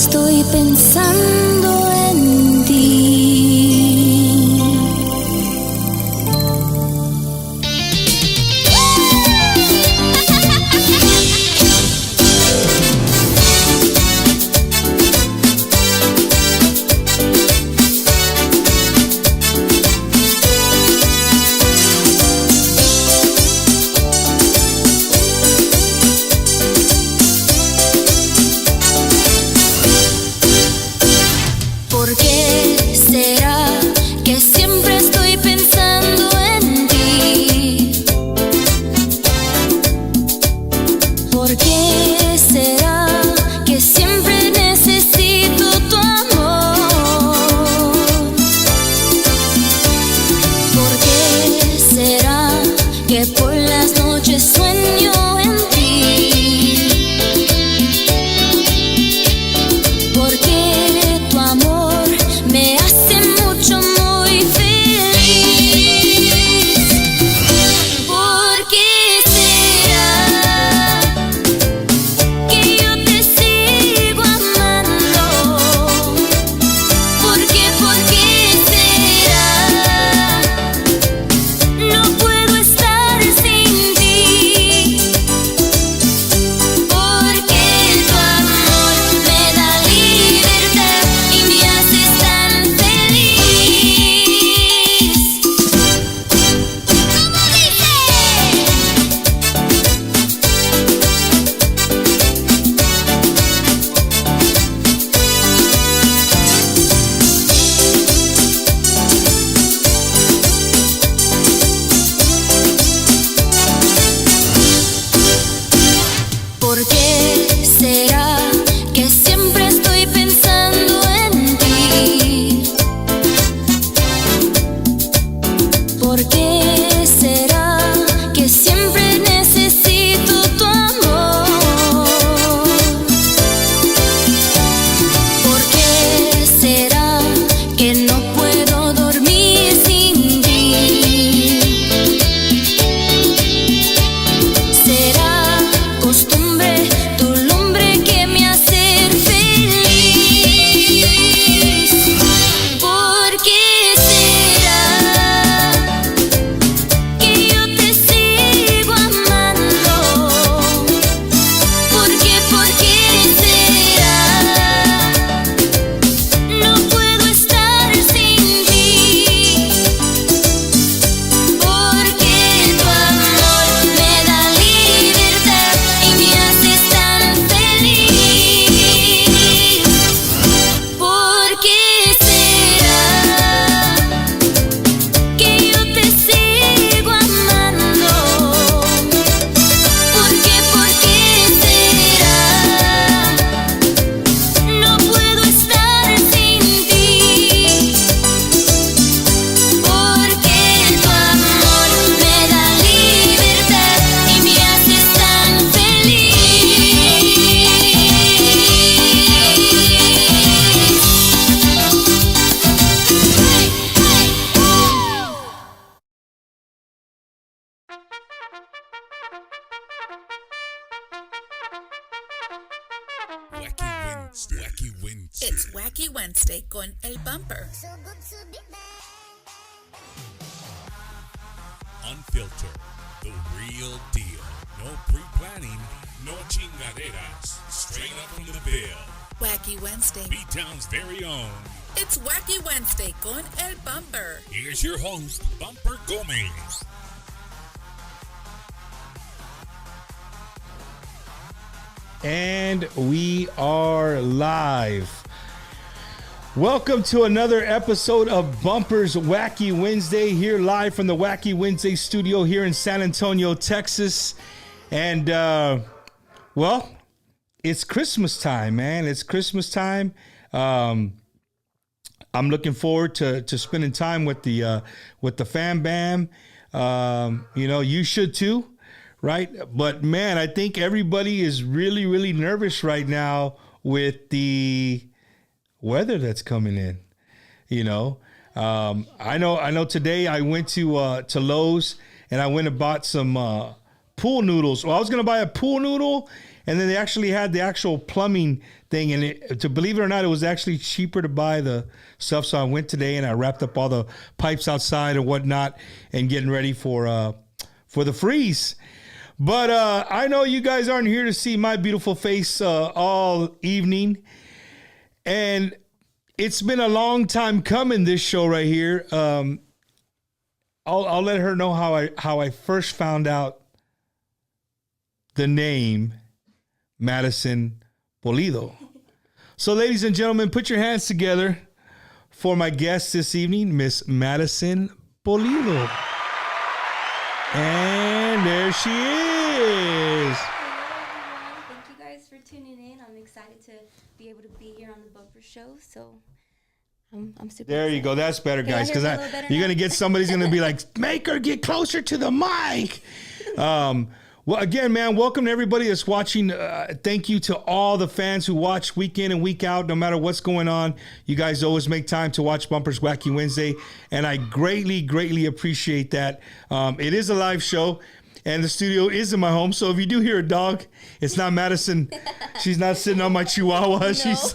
estoy pensando en ti. ¿Por qué será que siempre estoy pensando en ti? ¿Por qué será que siempre necesito tu amor? ¿Por qué será que por las noches sueño en ti? ¿Por qué tu amor me hace mucho, muy feliz? ¿Por qué será que yo te sigo amando? ¿Por qué será? No puedo estar sin ti. Porque tu amor me da libertad y me haces tan feliz. ¿Cómo dice? ¿Por qué será que siempre estoy pensando en ti? ¿Por qué será que siempre necesito tu amor? ¿Por qué será que no puedo dormir sin ti? Será costumbre tu lumbre que me hace feliz. ¿Por qué será que yo te sigo amando? ¿Por qué será? No puedo estar sin ti. Porque tu amor me da libertad y me haces tan feliz. ¿Por qué será que yo te sigo amando? ¿Por qué será? No puedo estar sin ti. Porque tu amor me da libertad y me haces tan feliz. Wacky Wednesday. It's Wacky Wednesday con El Bumper. Unfiltered, the real deal. No pre-planning, no chingaderas. Straight up from the bill. Wacky Wednesday. B-Town's very own. It's Wacky Wednesday con El Bumper. Here's your host, Bumper Gomez. And we are live. Welcome to another episode of Bumper's Wacky Wednesday, here live from the Wacky Wednesday studio here in San Antonio, Texas. And, well, it's Christmas time, man. It's Christmas time. I'm looking forward to spending time with the fam bam. You know, you should too. Right. But man, I think everybody is really, really nervous right now with the weather that's coming in. You know, I know today I went to Lowe's and I went and bought some pool noodles. Well, I was going to buy a pool noodle And then they actually had the actual plumbing thing. And to believe it or not, it was actually cheaper to buy the stuff. So I went today and I wrapped up all the pipes outside and whatnot and getting ready for the freeze. But I know you guys aren't here to see my beautiful face all evening. And it's been a long time coming, this show right here. I'll let her know how I first found out the name Madison Pulido. So, ladies and gentlemen, put your hands together for my guest this evening, Miss Madison Pulido. And there she is. Hello, everyone. Thank you guys for tuning in. I'm excited to be able to be here on the Bumper Show. So I'm super There you excited. go. That's better, Can I guys. hear Because me a little better you're now? going to get somebody's going to be like, make her get closer to the mic. Well, again, man, welcome to everybody that's watching. Thank you to all the fans who watch week in and week out, no matter what's going on. You guys always make time to watch Bumpers Wacky Wednesday, and I greatly, greatly appreciate that. It is a live show, and the studio is in my home, so if you do hear a dog, it's not Madison. She's not sitting on my chihuahua. No. She's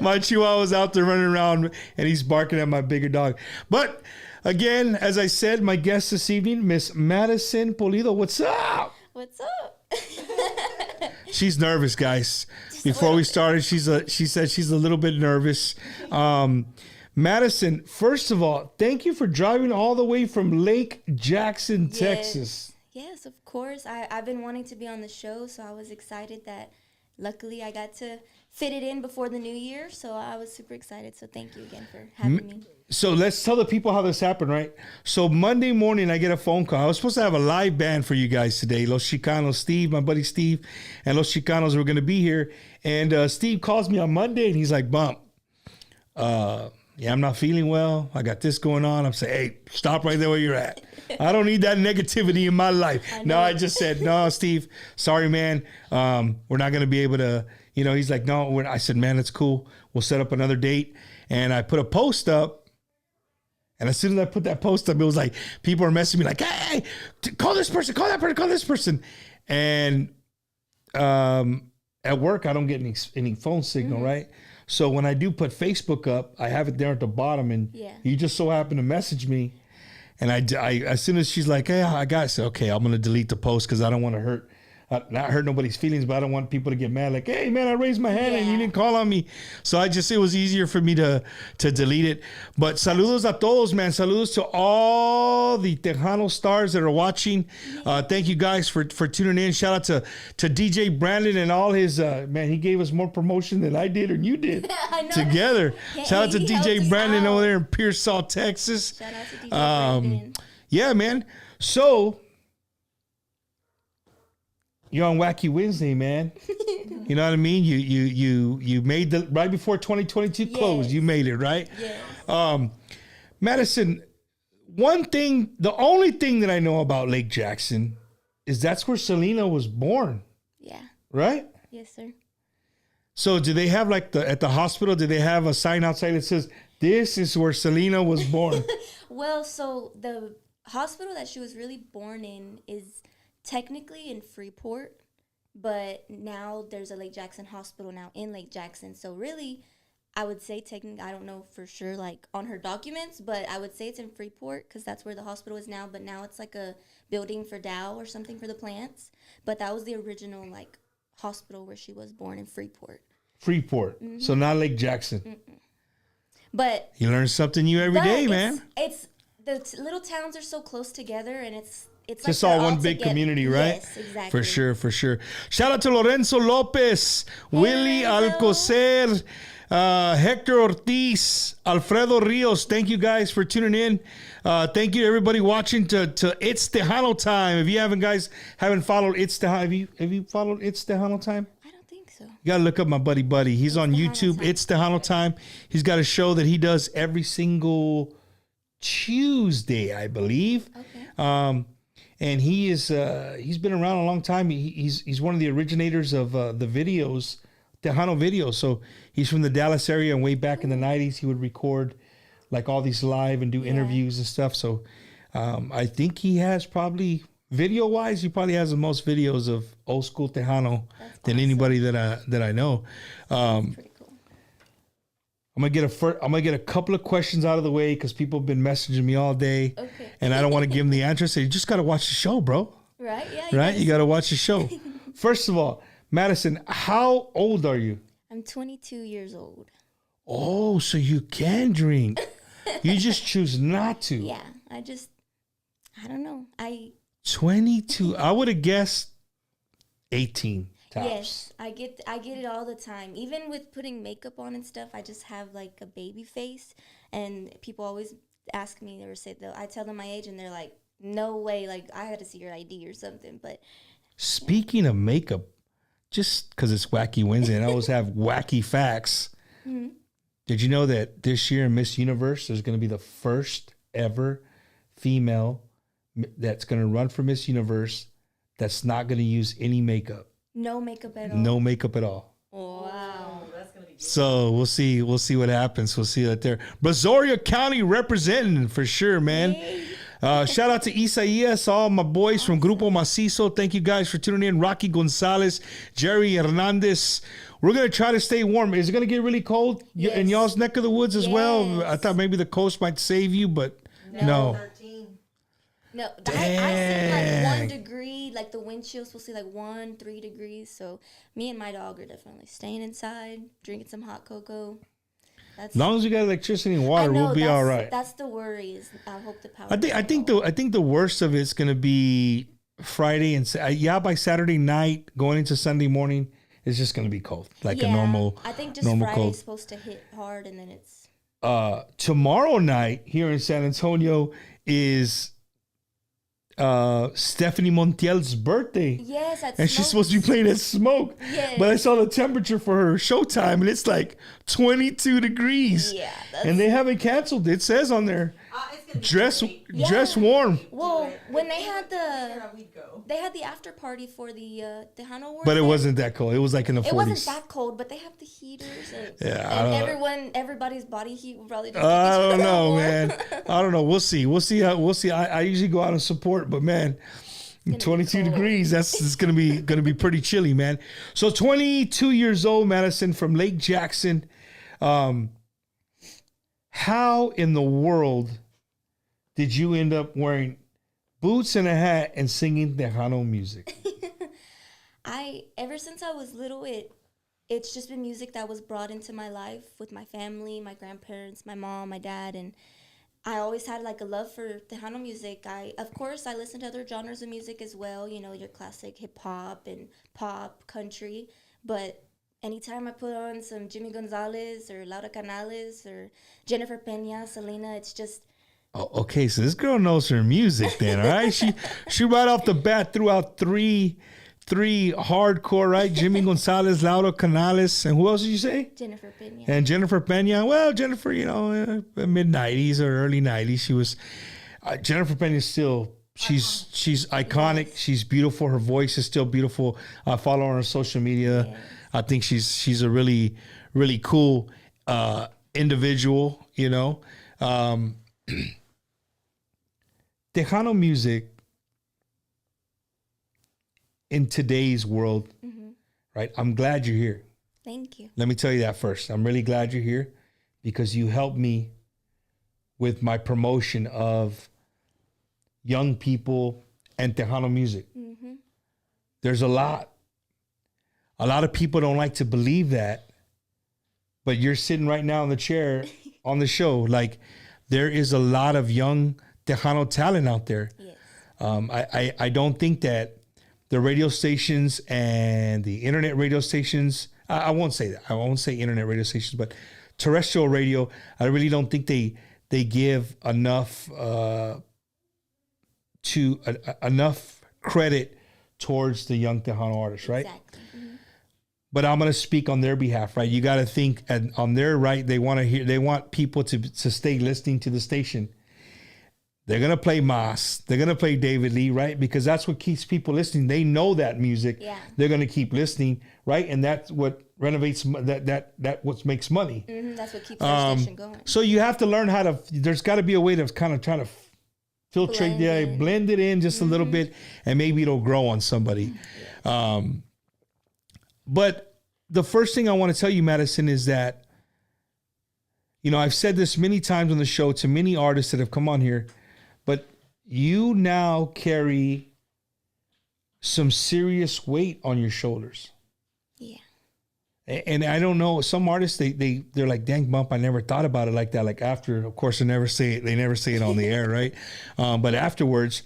my chihuahua's out there running around, and he's barking at my bigger dog. But again, as I said, my guest this evening, Miss Madison Pulido. What's up? What's up? She's nervous, guys. Before we started, she said she's a little bit nervous. Madison, first of all, thank you for driving all the way from Lake Jackson, Texas. Yes, of course. I've been wanting to be on the show, so I was excited that luckily I got to fit it in before the new year. So I was super excited. So thank you again for having me. So let's tell the people how this happened, right? So Monday morning, I get a phone call. I was supposed to have a live band for you guys today. Los Chicanos, Steve, my buddy Steve, and Los Chicanos were going to be here. And Steve calls me on Monday, and he's like, Bump, yeah, I'm not feeling well. I got this going on. I'm saying, hey, stop right there where you're at. I don't need that negativity in my life. No, I just said, no, Steve, sorry, man. We're not going to be able to, he's like, no. I said, man, it's cool. We'll set up another date. And I put a post up. And as soon as I put that post up, it was like, people are messaging me like, hey, call this person, call that person, call this person. And at work, I don't get any phone signal, right? So when I do put Facebook up, I have it there at the bottom, and you just so happen to message me. And I as soon as she's like, hey, I got it, I said, okay, I'm going to delete the post because I don't want to not hurt nobody's feelings, but I don't want people to get mad. Like, hey, man, I raised my hand and you didn't call on me. So it was easier for me to delete it. But saludos a todos, man. Saludos to all the Tejano stars that are watching. Thank you guys for tuning in. Shout out to DJ Brandon and all his, man, he gave us more promotion than I did or you did I know. together. Hey, Shout out to he DJ helped us Brandon out. over there in Pearsall, Texas. Shout out to DJ Brandon. Yeah, man. So you're on Wacky Wednesday, man. You know what I mean? You made the right before 2022 closed. Yes. You made it, right? Yes. Madison, the only thing that I know about Lake Jackson is that's where Selena was born, Yeah. right? Yes, sir. So do they have at the hospital, do they have a sign outside that says, this is where Selena was born? Well, so the hospital that she was really born in is technically in Freeport, but now there's a Lake Jackson hospital now in Lake Jackson. So really, I would say technically, I don't know for sure on her documents, but I would say it's in Freeport because that's where the hospital is now. But now it's like a building for Dow or something for the plants. But that was the original hospital where she was born in Freeport. Freeport. So not Lake Jackson. But You learn something new every day, man. It's the little towns are so close together, and it's Just like all they're one big together. community, right? Yes, exactly. For sure. Shout out to Lorenzo Lopez, Willie Alcocer, Hector Ortiz, Alfredo Rios. Thank you guys for tuning in. Thank you to everybody watching to It's Tejano Time. If you haven't followed It's Tejano, have you followed It's Tejano Time? I don't think so. You gotta look up my buddy. He's on Tejano YouTube. Time. It's Tejano Time. He's got a show that he does every single Tuesday, I believe. Okay. And he's been around a long time. He's one of the originators of the videos, Tejano videos. So he's from the Dallas area, and way back in the 90s, he would record all these live and do interviews and stuff. So I think he has probably video wise, he probably has the most videos of old school Tejano than anybody that I know. Pretty cool. I'm gonna get a couple of questions out of the way because people have been messaging me all day, and I don't want to give them the answer. So you just gotta watch the show, bro. Right? Yeah. Right? You gotta watch the show. First of all, Madison, how old are you? I'm 22 years old. Oh, so you can drink. You just choose not to. Yeah. I don't know. 22. I would have guessed 18 tops. Yes, I get it all the time. Even with putting makeup on and stuff, I just have like a baby face, and people always ask me or say I tell them my age, and they're like, "No way! Like I had to see your ID or something." But speaking of makeup, just because it's Wacky Wednesday, and I always have wacky facts. Mm-hmm. Did you know that this year in Miss Universe, there's going to be the first ever female that's going to run for Miss Universe that's not going to use any makeup? No makeup at all. No makeup at all. Wow. That's gonna be good. So we'll see what happens. We'll see that there. Brazoria County representing for sure, man. Shout out to Isaías, all my boys from Grupo Macizo. Thank you guys for tuning in. Rocky Gonzalez, Jerry Hernandez. We're going to try to stay warm. Is it going to get really cold in y'all's neck of the woods as well? I thought maybe the coast might save you, but no. 13. No, I said like 1 degree, like the wind chill supposed to be like 3 degrees. So me and my dog are definitely staying inside, drinking some hot cocoa. As long as we got electricity and water, we'll be all right. That's the worry. Is I hope the power. I think the worst of it's going to be Friday and by Saturday night going into Sunday morning, it's just going to be cold, like a normal. I think just Friday's cold. Supposed to hit hard, and then it's. Tomorrow night here in San Antonio is Stephanie Montiel's birthday. Yes, and she's supposed to be playing at Smoke. Yes. But I saw the temperature for her showtime, and it's like 22 degrees. Yeah. And they haven't canceled. It says on there, dress warm. Well, when they had the after party for the Tejano Awards. But it wasn't that cold. It was like in the 40s. It wasn't that cold, but they have the heaters. And everybody's body heat will probably just I don't know, man. I don't know. We'll see. I usually go out and support, but man, 22 degrees. It's gonna be pretty chilly, man. So 22 years old, Madison from Lake Jackson. How in the world did you end up wearing boots and a hat and singing Tejano music? Ever since I was little, it's just been music that was brought into my life with my family, my grandparents, my mom, my dad, and I always had like a love for Tejano music. Of course, I listened to other genres of music as well, your classic hip hop and pop, country, but anytime I put on some Jimmy Gonzalez or Laura Canales or Jennifer Peña, Selena, it's just... Oh, okay, so this girl knows her music then, all right? She right off the bat threw out three hardcore, right? Jimmy Gonzalez, Laura Canales, and who else did you say? Jennifer Peña. And Jennifer Peña. Well, Jennifer, mid-90s or early 90s, she was... Jennifer Peña still... She's iconic. Yes. She's beautiful. Her voice is still beautiful. I follow her on social media. Yes. I think she's a really, really cool individual, Tejano music in today's world, right? I'm glad you're here. Thank you. Let me tell you that first. I'm really glad you're here because you helped me with my promotion of young people and Tejano music. Mm-hmm. There's a lot of people don't like to believe that, but you're sitting right now in the chair on the show. Like, there is a lot of young Tejano talent out there. Yes. I don't think that the radio stations and the internet radio stations, I won't say that. I won't say internet radio stations, but terrestrial radio, I really don't think they give enough enough credit towards the young Tejano artists, right? Exactly. Mm-hmm. But I'm going to speak on their behalf, right? You got to think on their right. They want people to stay listening to the station. They're going to play Mas. They're going to play David Lee, right? Because that's what keeps people listening. They know that music. Yeah. They're going to keep listening, right? And that's what renovates that what makes money. Mm-hmm. That's what keeps the station going. So you have to learn there's got to be a way to kind of try to blend it in just a little bit, and maybe it'll grow on somebody. But the first thing I want to tell you, Madison, is that, you know, I've said this many times on the show to many artists that have come on here, but you now carry some serious weight on your shoulders. Yeah. And I don't know, some artists, they're like, dang, Bump, I never thought about it like that. Like after, of course, they never say it on the air, right? But afterwards,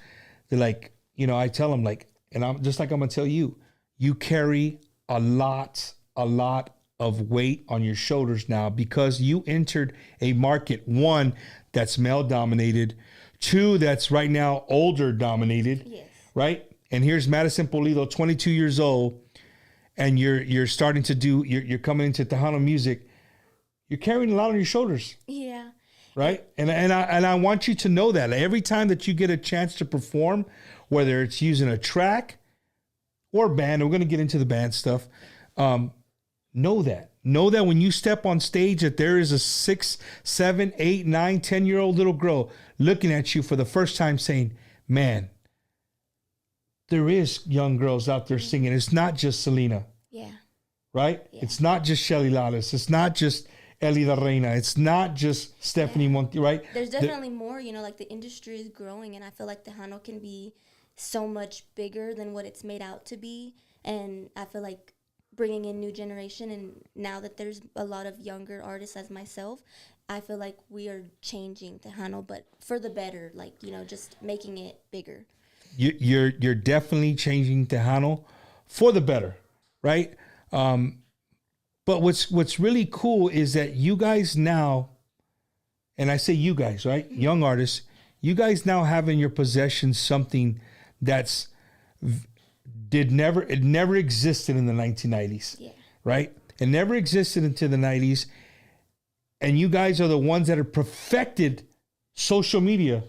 they're like, you know, I tell them like, and I'm just like, I'm gonna tell you, you carry a lot of weight on your shoulders now because you entered a market, one, that's male dominated, two, that's right now older dominated, Yes. right? And here's Madison Pulido, 22 years old, and you're starting to do, you're coming into Tejano music. You're carrying a lot on your shoulders. Yeah. Right? And I want you to know that every time that you get a chance to perform, whether it's using a track or band, we're going to get into the band stuff. Know that when you step on stage that there is a 6, 7, 8, 9, 10-year-old little girl looking at you for the first time saying, man, there is young girls out there singing. It's not just Selena. Yeah. Right? Yeah. It's not just Shelly Lalas. It's not just Ellie La Reina. It's not just Stephanie Monti, right? There's definitely more, you know, like the industry is growing, and I feel like Tejano can be so much bigger than what it's made out to be. And I feel like bringing in new generation, and now that there's a lot of younger artists as myself, I feel like we are changing Tejano, but for the better, like, you know, just making it bigger. You're definitely changing Tejano for the better, right? But what's really cool is that you guys now, and I say you guys, right? Young artists, you guys now have in your possession something that's it never existed in the 1990s, right? It never existed until the 90s, and you guys are the ones that have perfected social media.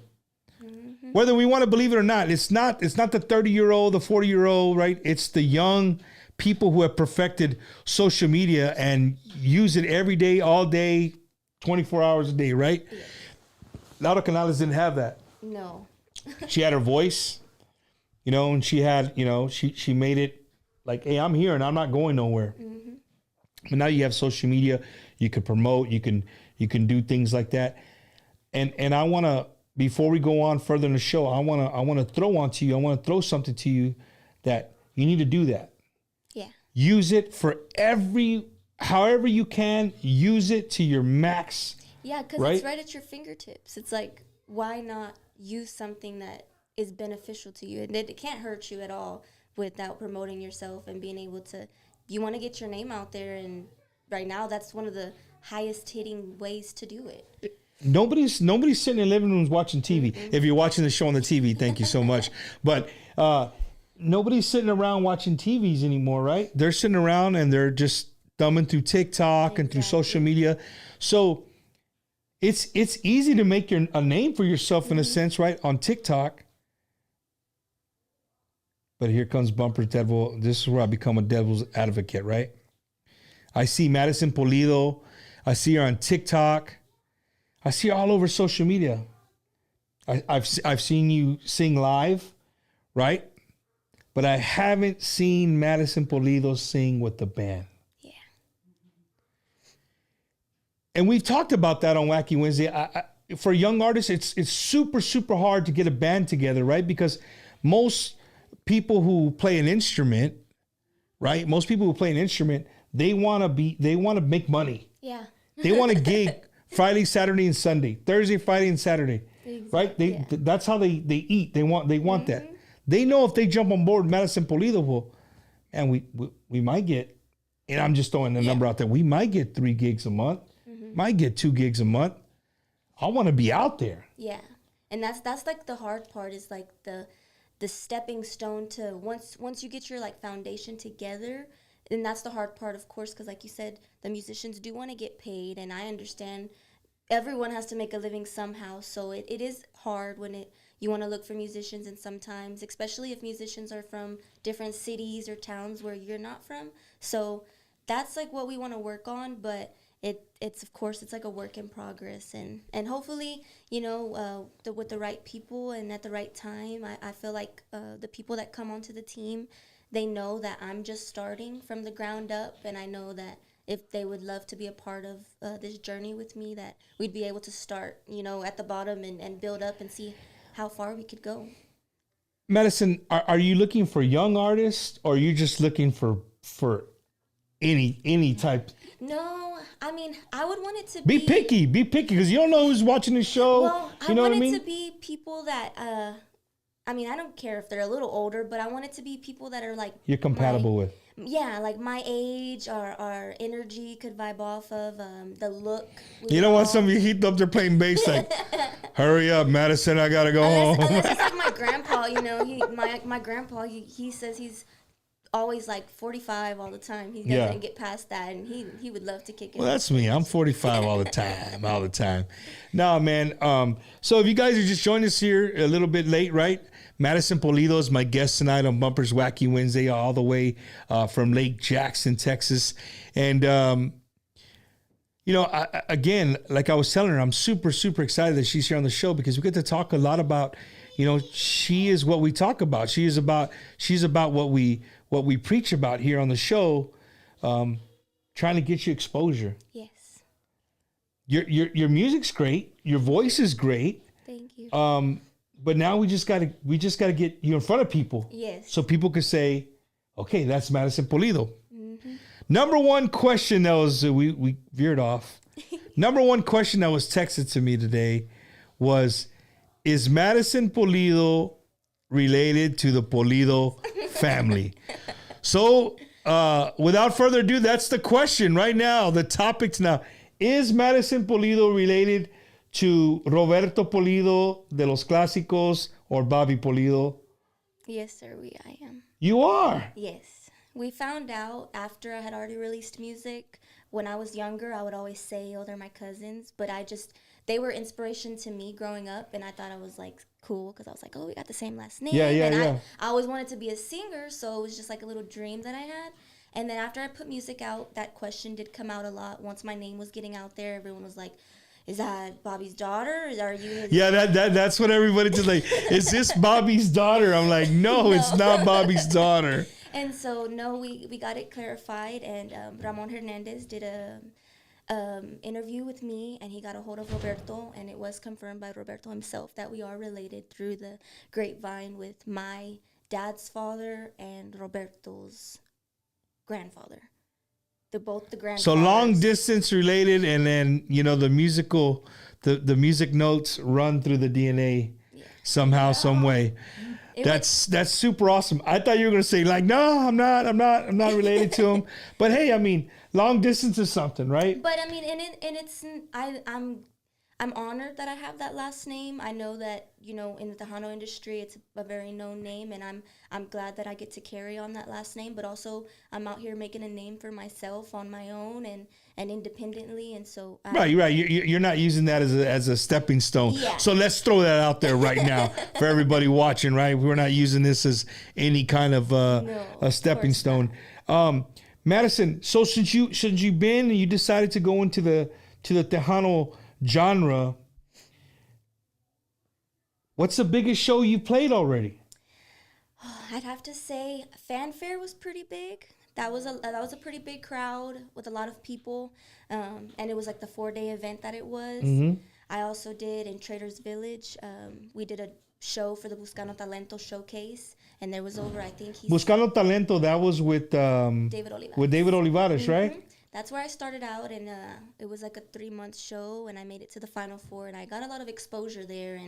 Whether we want to believe it or not, it's not the 30-year-old, the 40-year-old, right? It's the young people who have perfected social media and use it every day, all day, 24 hours a day, right? Yeah. Laura Canales didn't have that. No. She had her voice, you know, and she had, you know, she made it like, hey, I'm here and I'm not going nowhere. Mm-hmm. But now you have social media, you can promote, you can do things like that. And I want to, before we go on further in the show, I want to throw something to you that you need to do that. Yeah. Use it for however you can, use it to your max. Yeah, because right? It's right at your fingertips. It's like, why not use something that is beneficial to you? And it can't hurt you at all without promoting yourself and being able to, you want to get your name out there. And right now, that's one of the highest hitting ways to do it. Nobody's sitting in living rooms watching TV. Mm-hmm. If you're watching the show on the TV, thank you so much. But nobody's sitting around watching TVs anymore, right? They're sitting around and they're just thumbing through TikTok and through social media. So it's easy to make a name for yourself in a sense, right? On TikTok. But here comes Bumper's Devil. This is where I become a devil's advocate, right? I see Madison Pulido. I see her on TikTok. I see her all over social media. I've seen you sing live, right? But I haven't seen Madison Pulido sing with the band. Yeah. And we've talked about that on Wacky Wednesday. For young artists, it's super, super hard to get a band together, right? Because most people who play an instrument, right? Most people who play an instrument, they want to make money. Yeah. They want to gig Friday, Saturday, and Sunday. Thursday, Friday, and Saturday. Exactly. Right? That's how they eat. They want that. They know if they jump on board Madison Pulido, well, and we might get, and I'm just throwing the number out there, we might get 3 gigs a month, might get 2 gigs a month. I want to be out there. Yeah. And that's like the hard part is like the stepping stone to once you get your like foundation together. And that's the hard part, of course, because like you said, the musicians do want to get paid, and I understand everyone has to make a living somehow. So it is hard when you want to look for musicians, and sometimes, especially if musicians are from different cities or towns where you're not from. So that's like what we want to work on, but it's of course it's like a work in progress, and hopefully, with the right people and at the right time, I feel like the people that come onto the team, they know that I'm just starting from the ground up, and I know that if they would love to be a part of this journey with me, that we'd be able to start, at the bottom and build up and see how far we could go. Madison, are you looking for young artists, or are you just looking for any type? No, I mean, I would want it to Be picky, because you don't know who's watching the show. Well, you know I want what I it mean? to be people that, I don't care if they're a little older, but I want it to be people that are like You're compatible with. Yeah, like my age, our energy could vibe off of, the look. You don't want some of you heat up there playing bass like, hurry up, Madison, I gotta go home. Unless it's like my grandpa, my grandpa, he says he's always like 45 all the time. He doesn't get past that, and he would love to kick it. Well, that's me. I'm 45 all the time. No, man. So if you guys are just joining us here a little bit late, right? Madison Pulido is my guest tonight on Bumpers Wacky Wednesday, all the way from Lake Jackson, Texas. And, again, like I was telling her, I'm super, super excited that she's here on the show because we get to talk a lot about, she is what we talk about. She's about what we preach about here on the show, trying to get you exposure. Yes. Your music's great. Your voice is great. Thank you. But now we just gotta get you in front of people. Yes. So people can say, okay, that's Madison Pulido. Mm-hmm. Number one question that was we veered off. Number one question that was texted to me today was, is Madison Pulido related to the Pulido family? So without further ado, that's the question right now. The topics now. Is Madison Pulido related to Roberto Pulido de los Clásicos or Bobby Pulido? Yes, sir, I am. You are? Yes. We found out after I had already released music. When I was younger, I would always say, oh, they're my cousins. But they were inspiration to me growing up. And I thought I was like cool because I was like, oh, we got the same last name. Yeah. I always wanted to be a singer. So it was just like a little dream that I had. And then after I put music out, that question did come out a lot. Once my name was getting out there, everyone was like, is that Bobby's daughter? Are you his... Yeah, that's what everybody did. Like, is this Bobby's daughter? I'm like, no, it's not Bobby's daughter. And so, no, we got it clarified. And Ramon Hernandez did a interview with me, and he got a hold of Roberto, and it was confirmed by Roberto himself that we are related through the grapevine with my dad's father and Roberto's grandfather. They're both the grandfathers. So long distance related, and then the music notes run through the DNA somehow, some way. That's super awesome. I thought you were gonna say like, no, I'm not related to him. But hey, I mean, long distance is something, right? But I mean, I'm honored that I have that last name. I know that, in the Tejano industry, it's a very known name, and I'm glad that I get to carry on that last name. But also, I'm out here making a name for myself on my own and independently, and so right. You're not using that as a stepping stone. Yeah. So let's throw that out there right now for everybody watching. Right, we're not using this as any kind of a stepping stone. Madison, so since you've been and you decided to go into the Tejano genre, what's the biggest show you played already? I'd have to say Fanfare was pretty big. That was a pretty big crowd with a lot of people, and it was like the 4-day event that it was. Mm-hmm. I also did in Traders Village. We did a show for the Buscando Talento showcase, and there was over, I think Buscando Talento. That was with David Olivares. With David Olivares, mm-hmm. Right? That's where I started out, and it was like a 3-month show, and I made it to the Final Four, and I got a lot of exposure there,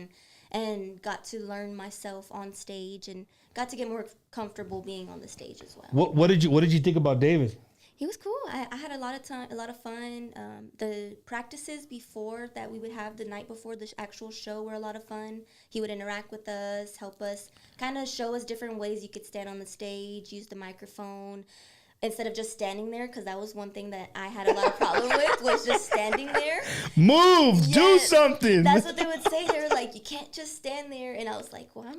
and got to learn myself on stage, and got to get more comfortable being on the stage as well. What did you think about David? He was cool. I had a lot of fun. The practices before that we would have the night before the actual show were a lot of fun. He would interact with us, help us, kind of show us different ways you could stand on the stage, use the microphone, instead of just standing there, because that was one thing that I had a lot of problem with, was just standing there. Move, do something. That's what they would say. They were like, you can't just stand there. And I was like, well,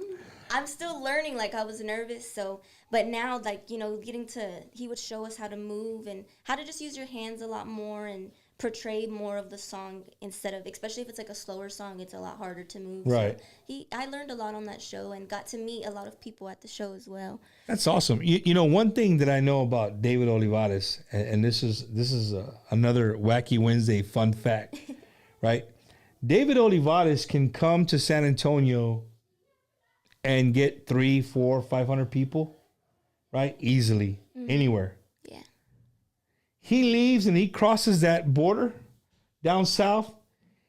I'm still learning. Like, I was nervous. So, but now, like, he would show us how to move and how to just use your hands a lot more and portray more of the song instead of, especially if it's like a slower song, it's a lot harder to move. Right. So I learned a lot on that show and got to meet a lot of people at the show as well. That's awesome. You know, one thing that I know about David Olivares, and this is another Wacky Wednesday fun fact, right? David Olivares can come to San Antonio and get 300, 400, 500 people, right? Easily, anywhere. Yeah. He leaves and he crosses that border down south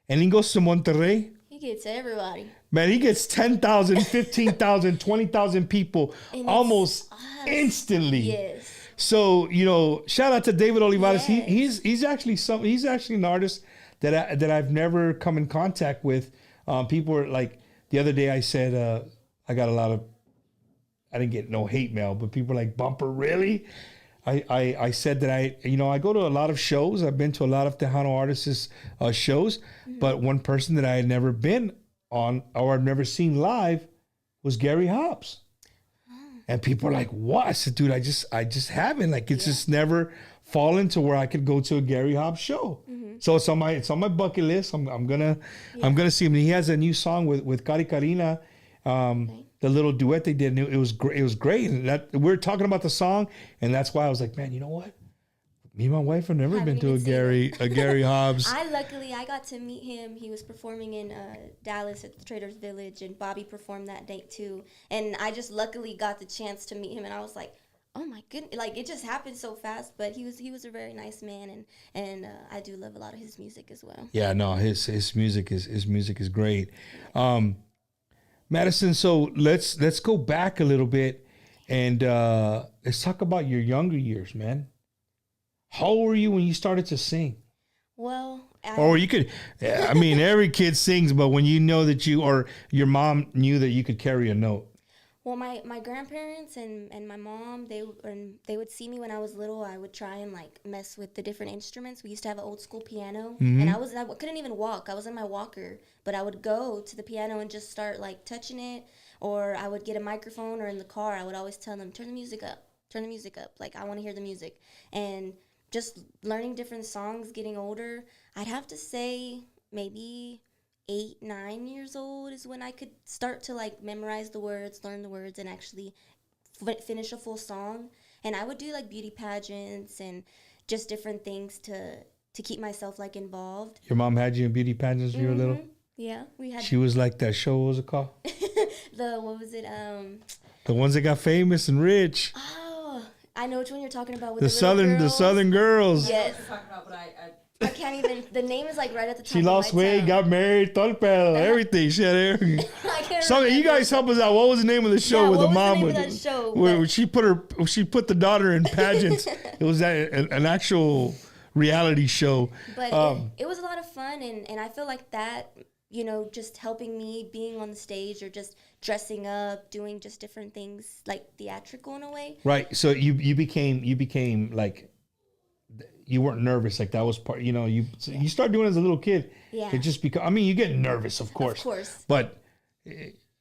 and he goes to Monterrey. He gets everybody. Man, he gets 10,000, 15,000, 20,000 people And almost instantly. Yes. So, you know, shout out to David Olivares. Yes. He's actually an artist that I've never come in contact with. People were like, the other day I said, I got a lot of, I didn't get no hate mail, but people were like, Bumper, really? I said that I go to a lot of shows. I've been to a lot of Tejano Artists shows, but one person that I had never been on or I've never seen live was Gary Hobbs. And people are like, what? I said, dude, I just haven't. Like, it's just never fallen to where I could go to a Gary Hobbs show. So it's on my bucket list. I'm gonna see him. He has a new song with Cari Karina. The little duet they did, and it was great. It was great. And that we're talking about the song, and that's why I was like, man, you know what? Me and my wife have never been to a Gary Hobbs. I got to meet him. He was performing in Dallas at the Traders Village, and Bobby performed that night too. And I just luckily got the chance to meet him, and I was like, oh my goodness, like it just happened so fast. But he was a very nice man, and I do love a lot of his music as well. Yeah, no, his music is great. Madison, so let's go back a little bit and let's talk about your younger years, man. How old were you when you started to sing? Well, Or you could, I mean, every kid sings, but when you know that or your mom knew that you could carry a note. Well, my grandparents and my mom, they would see me when I was little. I would try and like mess with the different instruments. We used to have an old school piano, and I couldn't even walk. I was in my walker, but I would go to the piano and just start like touching it, or I would get a microphone, or in the car, I would always tell them, turn the music up. Like, I want to hear the music. And just learning different songs, getting older, I'd have to say maybe 8, 9 years old is when I could start to like memorize the words, learn the words, and actually finish a full song. And I would do like beauty pageants and just different things to keep myself like involved. Your mom had you in beauty pageants when you were little? Yeah, we had. She was like that show, what was it called? What was it? The ones that got famous and rich. Oh, I know which one you're talking about. With The Southern girls. Yes. I talking about, but I can't even. The name is like right at the top. She lost weight, got married, todo el pedo, everything. She had everything. I can't So you guys help us out. What was the name of the show Yeah, with what the was the mom? name with of that show? where she put the daughter in pageants. It was an actual reality show. But it was a lot of fun, and I feel like that, you know, just helping me being on the stage or just dressing up, doing just different things like theatrical in a way. Right. So you became like, you weren't nervous. Like that was part, you know, you start doing it as a little kid. Yeah. It just I mean, you get nervous, of course. Of course. But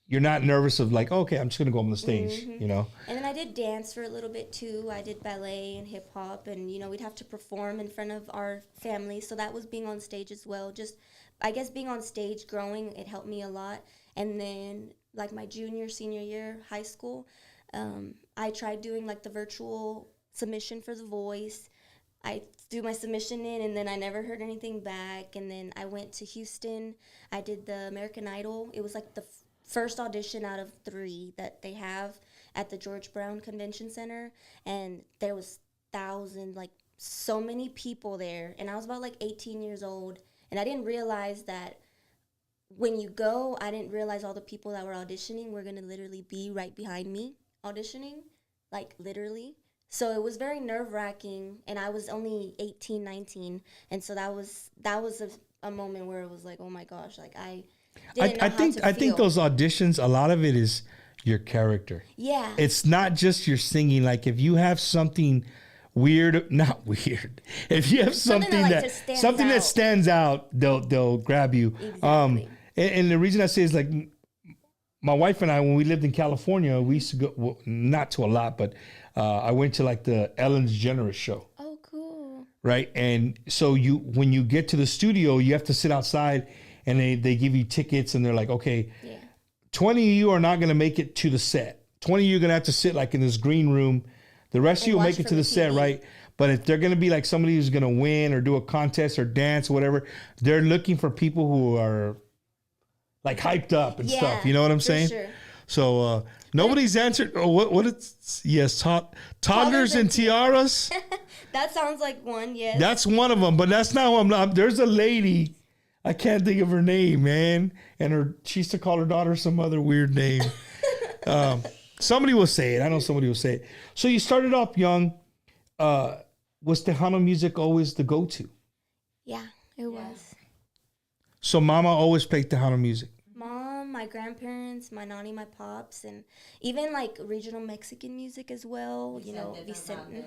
you're not nervous of like, okay, I'm just going to go on the stage, you know? And then I did dance for a little bit too. I did ballet and hip hop, and, you know, we'd have to perform in front of our family. So that was being on stage as well. Just, I guess being on stage, growing, it helped me a lot. And then like my senior year, high school, I tried doing like the virtual submission for The Voice. I threw my submission in, and then I never heard anything back. And then I went to Houston. I did the American Idol. It was like the first audition out of 3 that they have at the George Brown Convention Center. And there was thousands, like so many people there. And I was about like 18 years old. And I didn't realize that when you go, I didn't realize all the people that were auditioning were going to literally be right behind me auditioning, like literally. So it was very nerve-wracking, and I was only 18, 19, and so that was a moment where it was like, oh my gosh, like I didn't know how to feel. I think those auditions, a lot of it is your character. Yeah. It's not just your singing. Like if you have something weird, not weird. If you have something that stands out, they'll grab you. Exactly. And the reason I say is like my wife and I, when we lived in California, we used to go, well, not to a lot, but I went to like the Ellen DeGeneres show. Oh, cool. right? And so when you get to the studio, you have to sit outside, and they give you tickets, and they're like, okay, 20 of you are not going to make it to the set. 20 of you are going to have to sit like in this green room. The rest of you will make it to the set, right? But if they're going to be like somebody who's going to win or do a contest or dance or whatever, they're looking for people who are like hyped up and stuff. You know what I'm saying? Sure. So nobody's answered. Oh, what it's yes, toddlers and tiaras. That sounds like one. Yes. That's one of them, but that's not one. There's a lady. I can't think of her name, man. And she used to call her daughter some other weird name. Somebody will say it. I know somebody will say it. So you started off young. Was Tejano music always the go-to? Yeah, it was. So mama always played Tejano music? Mom, my grandparents, my nanny, my pops, and even like regional Mexican music as well. Vicente.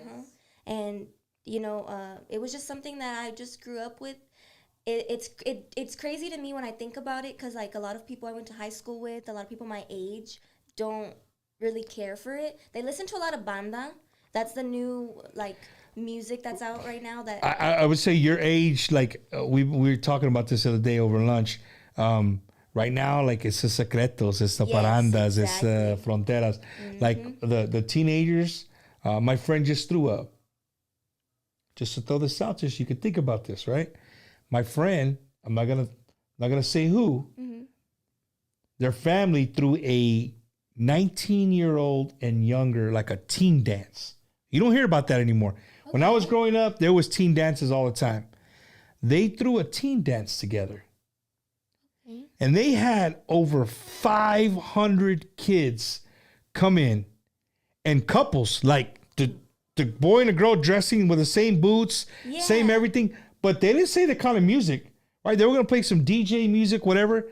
And, it was just something that I just grew up with. It's crazy to me when I think about it, because like a lot of people I went to high school with, a lot of people my age don't really care for it. They listen to a lot of banda. That's the new like music that's out right now. That I would say your age, like we were talking about this the other day over lunch. Right now, like it's the secretos, it's the parandas, it's the fronteras. Like the teenagers. My friend just threw up. Just to throw this out, just you could think about this, right? My friend, I'm not gonna say who. Their family threw a 19-year-old and younger, like a teen dance. You don't hear about that anymore. Okay. When I was growing up, there was teen dances all the time. They threw a teen dance together. Okay. And they had over 500 kids come in, and couples, like the boy and the girl dressing with the same boots, same everything. But they didn't say the kind of music, right? They were going to play some DJ music, whatever.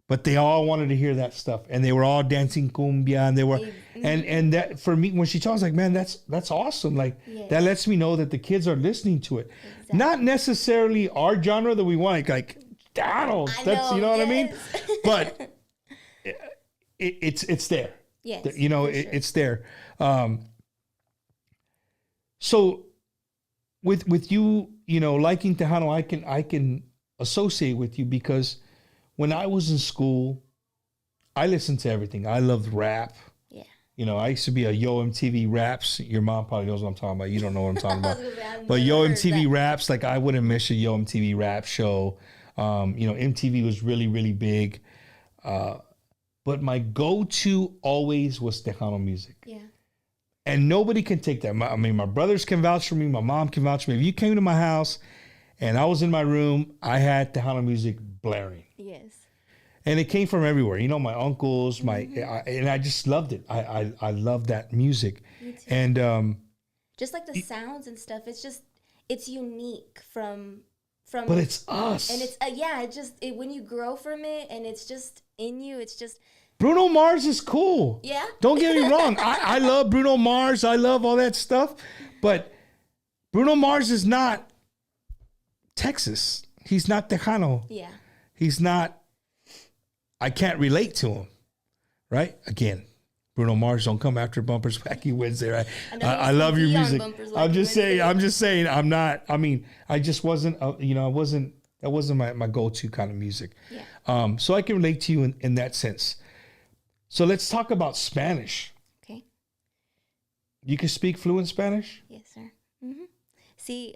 But they all wanted to hear that stuff, and they were all dancing cumbia, and they were, and that for me, when she told, I was like, man, that's awesome. Like that lets me know that the kids are listening to it, not necessarily our genre that we want, like Donald. That's you know what I mean, but it's there. Yes, it's there. So with you, liking Tejano, I can associate with you because when I was in school, I listened to everything. I loved rap. Yeah. I used to be a Yo MTV Raps. Your mom probably knows what I'm talking about. You don't know what I'm talking about. But Yo MTV Raps, like I wouldn't miss a Yo MTV Rap show. MTV was really, really big. But my go-to always was Tejano music. Yeah. And nobody can take that. My brothers can vouch for me. My mom can vouch for me. If you came to my house and I was in my room, I had Tejano music blaring. Yes. And it came from everywhere. My uncles, and I just loved it. I loved that music. Me too. And just like the sounds and stuff, it's unique from but it's us. And it's when you grow from it and it's just in you, it's just Bruno Mars is cool. Yeah. Don't get me wrong. I love Bruno Mars. I love all that stuff. But Bruno Mars is not Texas. He's not Tejano. Yeah. He's not, I can't relate to him, right? Again, Bruno Mars, don't come after Bumpers Wacky Wednesday, right? I love your music. I'm just saying, I'm not, I just wasn't, that wasn't my go-to kind of music. Yeah. So I can relate to you in that sense. So let's talk about Spanish. Okay. You can speak fluent Spanish? Yes, sir. Mm-hmm. Sí.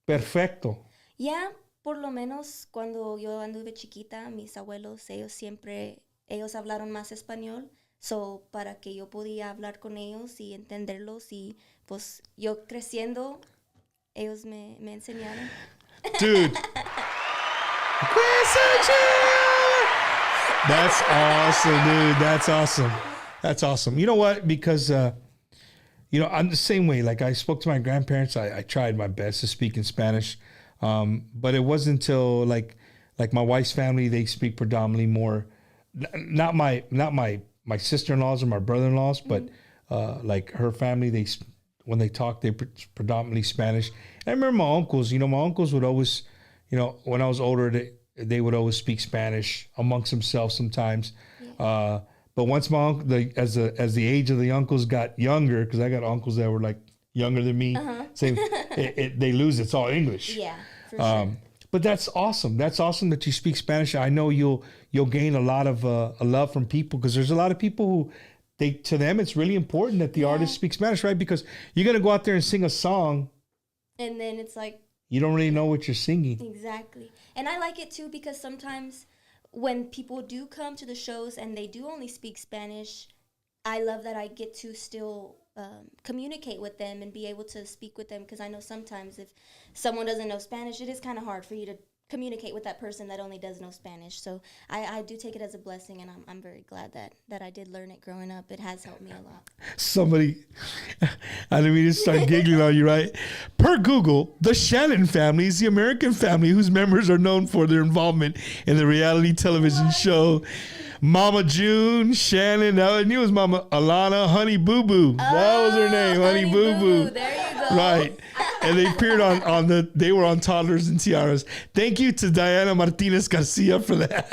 Perfecto. Yeah. Por lo menos cuando yo anduve chiquita, mis abuelos, ellos hablaron más español, so para que yo podía hablar con ellos y entenderlos, y pues yo creciendo, ellos me enseñaron. Dude. That's awesome, dude. That's awesome. That's awesome. You know what? Because, I'm the same way. Like I spoke to my grandparents. I tried my best to speak in Spanish. But it wasn't until like my wife's family, they speak predominantly more, not my sister-in-laws or my brother-in-laws, but like her family, when they talk, they predominantly Spanish. And I remember my uncles, my uncles would always, when I was older, they would always speak Spanish amongst themselves sometimes. But once my uncle, as the age of the uncles got younger, because I got uncles that were like younger than me, say they lose. It's all English. Yeah, for sure. But that's awesome. That's awesome that you speak Spanish. I know you'll gain a lot of a love from people, because there's a lot of people who to them it's really important that the artist speaks Spanish, right? Because you're gonna go out there and sing a song, and then it's like you don't really know what you're singing. Exactly. And I like it too, because sometimes when people do come to the shows and they do only speak Spanish, I love that I get to still communicate with them and be able to speak with them, because I know sometimes if someone doesn't know Spanish, it is kind of hard for you to communicate with that person that only does know Spanish. So I do take it as a blessing, and I'm very glad that I did learn it growing up. It has helped me a lot. Somebody, I didn't mean to start giggling on you, right? Per Google, the Shannon family is the American family whose members are known for their involvement in the reality television show Mama June, Shannon, I knew it was Mama Alana, Honey Boo Boo. That was her name, Honey Boo Boo. There you go. Right. And they appeared they were on Toddlers and Tiaras. Thank you to Diana Martinez Garcia for that.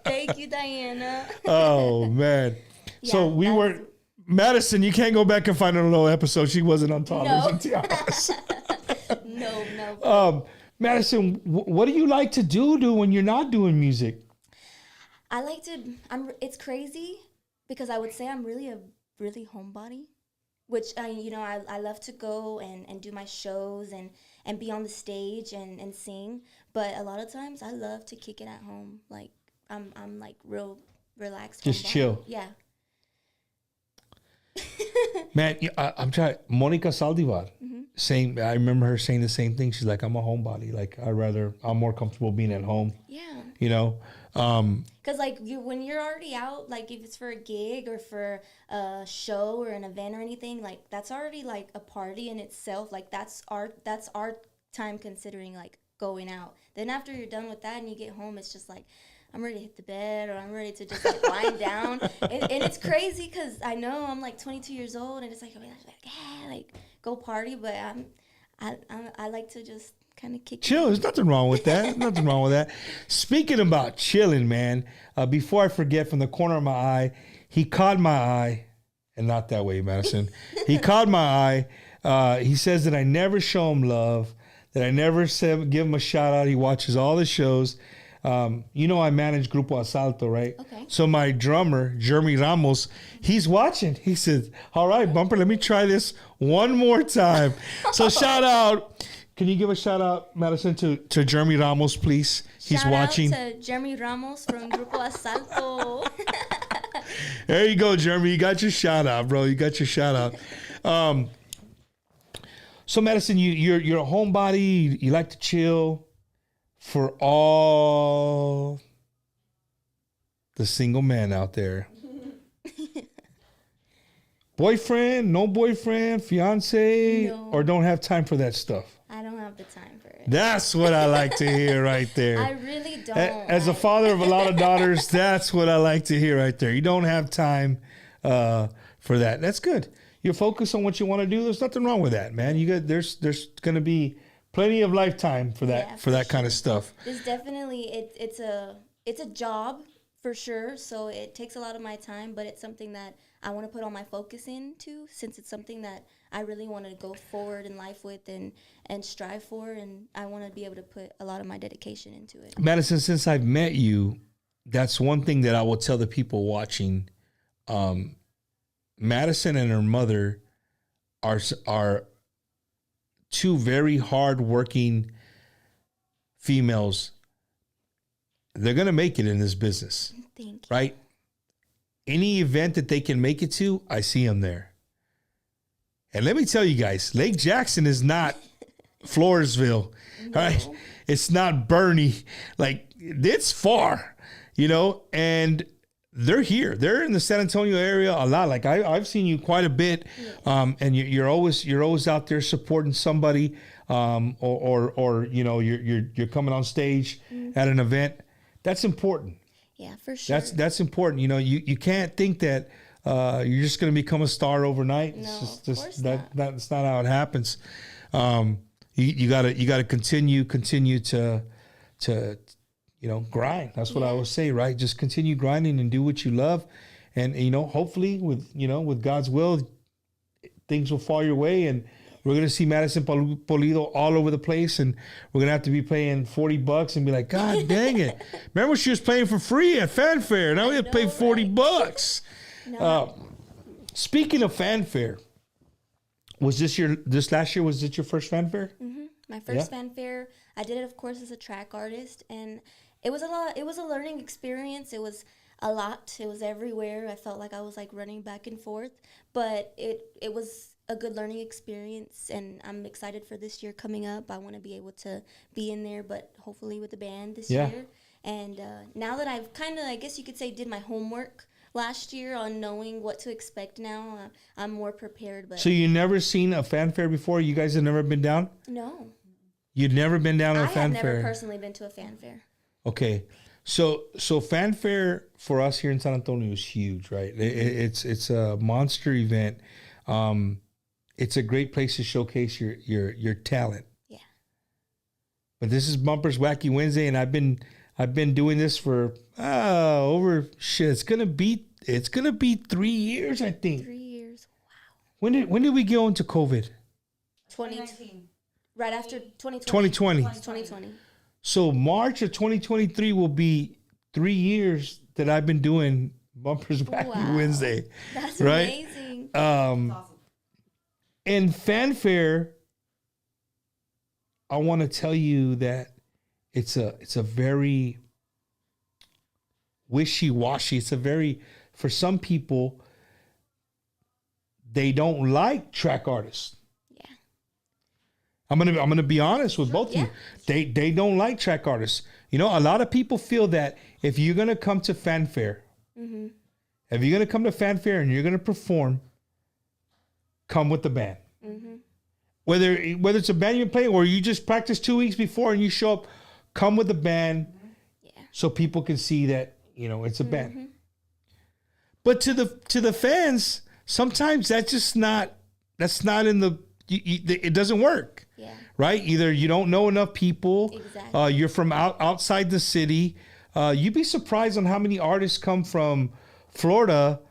Thank you, Diana. Oh, man. Yeah, so we weren't, Madison, you can't go back and find another episode. She wasn't on Toddlers and Tiaras. No. Madison, what do you like to do when you're not doing music? I like to, it's crazy because I would say I'm really a homebody, which, I love to go and do my shows and be on the stage and sing. But a lot of times I love to kick it at home. Like, I'm like real relaxed. Just homebody. chill. Yeah. Man, I'm trying. Monica Saldivar, saying, I remember her saying the same thing. She's like, I'm a homebody. Like, I'm more comfortable being at home. Yeah. You know? Because, like, when you're already out, like, if it's for a gig or for a show or an event or anything, like, that's already, like, a party in itself. Like, that's our time considering, like, going out. Then after you're done with that and you get home, it's just like, I'm ready to hit the bed, or I'm ready to just like wind down. And it's crazy because I know I'm like 22 years old, and it's like, like go party, but I like to just kind of kick. Chill. There's nothing wrong with that. Nothing wrong with that. Speaking about chilling, man, before I forget, from the corner of my eye, he caught my eye, and not that way, Madison. He caught my eye. He says that I never show him love, that I never give him a shout out. He watches all the shows. I manage Grupo Asalto, right? Okay. So my drummer, Jeremy Ramos, he's watching. He said, all right, Bumper, let me try this one more time. So shout out. Can you give a shout out, Madison, to Jeremy Ramos, please? He's watching. Shout out to Jeremy Ramos from Grupo Asalto. There you go, Jeremy. You got your shout out, bro. You got your shout out. So Madison, you're a homebody. You like to chill. For all the single men out there, boyfriend, no boyfriend, fiance, No. or don't have time for that stuff? I don't have the time for it. That's what I like to hear right there. I really don't. As a father of a lot of daughters, that's what I like to hear right there. You don't have time for that. That's good. You're focused on what you want to do. There's nothing wrong with that, man. There's going to be plenty of lifetime for that kind of stuff. It's definitely it's a job for sure. So it takes a lot of my time, but it's something that I want to put all my focus into, since it's something that I really want to go forward in life with and strive for, and I want to be able to put a lot of my dedication into it. Madison, since I've met you, that's one thing that I will tell the people watching. Madison and her mother are two very hard-working females. They're going to make it in this business. Thank you. Right? Any event that they can make it to, I see them there. And let me tell you guys, Lake Jackson is not Floresville. No. Right? It's not Bernie. Like, it's far, and they're here. They're in the San Antonio area a lot. Like I've seen you quite a bit, and you're always out there supporting somebody, or you're coming on stage at an event. That's important. Yeah, for sure. That's important. You can't think that you're just going to become a star overnight. No, it's of course not. That's not how it happens. You gotta continue to grind. That's what I always say, right? Just continue grinding and do what you love. And, hopefully with God's will, things will fall your way, and we're going to see Madison Pulido all over the place, and we're going to have to be paying $40 and be like, God dang it. Remember she was playing for free at Fanfare. Now we have to pay $40. No. Speaking of Fanfare, this last year, was it your first Fanfare? Mm-hmm. My first Fanfare. I did it, of course, as a track artist, and it was a lot. It was a learning experience. It was a lot. It was everywhere. I felt like I was like running back and forth, but it was a good learning experience, and I'm excited for this year coming up. I want to be able to be in there, but hopefully with the band this year. And now that I've kind of, I guess you could say, did my homework last year on knowing what to expect now, I'm more prepared. But so you never seen a Fanfare before? You guys have never been down? No. You'd never been down to a I have Fanfare? never personally been to a Fanfare. Okay. So Fanfare for us here in San Antonio is huge, right? It's a monster event. It's a great place to showcase your talent. Yeah. But this is Bumpers Wacky Wednesday, and I've been doing this for over shit. It's gonna be 3 years, I think. 3 years. Wow. When did we go into COVID? 2019. Right after 2020. 2020. 2020. So March of 2023 will be 3 years that I've been doing Bumpers Wacky Wednesday. That's right? amazing. Awesome. And Fanfare, I want to tell you that it's a very wishy-washy. It's a very, for some people, they don't like track artists. Yeah. I'm gonna be honest with both of you. They don't like track artists. You know, a lot of people feel that if you're gonna come to Fanfare, if you're gonna come to Fanfare and you're gonna perform, come with the band. Mm-hmm. Whether it's a band you're playing or you just practice 2 weeks before and you show up, come with the band, so people can see that it's a band. But to the fans, sometimes that's not in the. It doesn't work. Yeah. Right? Either you don't know enough people. Exactly. You're from outside the city. You'd be surprised on how many artists come from Florida,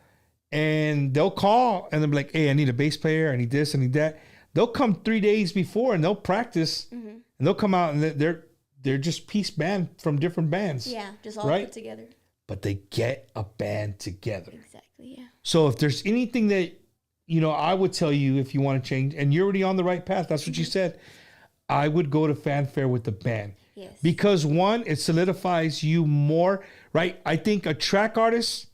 and they'll call and they'll be like, "Hey, I need a bass player. I need this. I need that." They'll come 3 days before and they'll practice, and they'll come out and they're just piece band from different bands. Yeah, just all right? put together. But they get a band together. Exactly. Yeah. So if there's anything that I would tell you, if you want to change, and you're already on the right path, that's what you said, I would go to Fanfare with the band. Yes. Because one, it solidifies you more, right? I think a track artist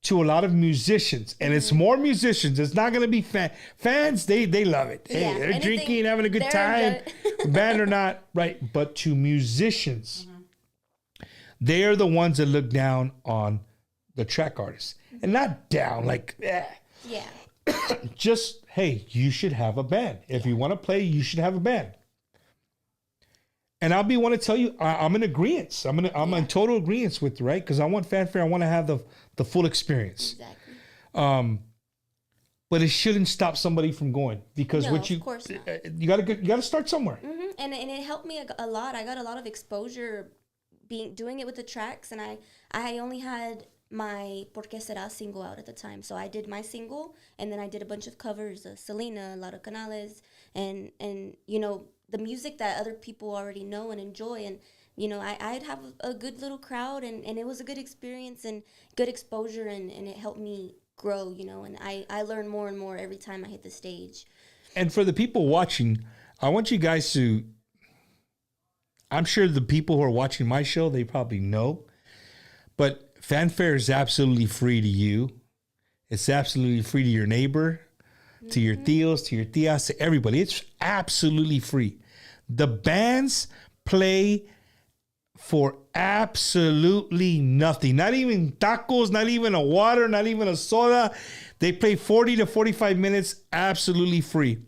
to a lot of musicians, and it's more musicians. It's not going to be fans. They love it. Hey, they're drinking, having a good time, band or not, right? But to musicians, they are the ones that look down on the track artists, and not down like, Yeah. just, hey, you should have a band. If you want to play, you should have a band. And I'll be want to tell you, I'm in agreement. I'm in total agreement with you, right? Because I want Fanfare. I want to have the full experience. Exactly. But it shouldn't stop somebody from going, because of course not. You gotta start somewhere. Mm-hmm. And it helped me a lot. I got a lot of exposure doing it with the tracks, and I only had my Porque Será single out at the time. So I did my single, and then I did a bunch of covers of Selena, Laura Canales, and the music that other people already know and enjoy. And I'd have a good little crowd, and it was a good experience and good exposure, and it helped me grow, and I learn more and more every time I hit the stage. And for the people watching, I want you guys to, I'm sure the people who are watching my show, they probably know, but Fanfare is absolutely free to you. It's absolutely free to your neighbor, to your tios, to your tias, to everybody. It's absolutely free. The bands play for absolutely nothing. Not even tacos, not even a water, not even a soda. They play 40 to 45 minutes absolutely free.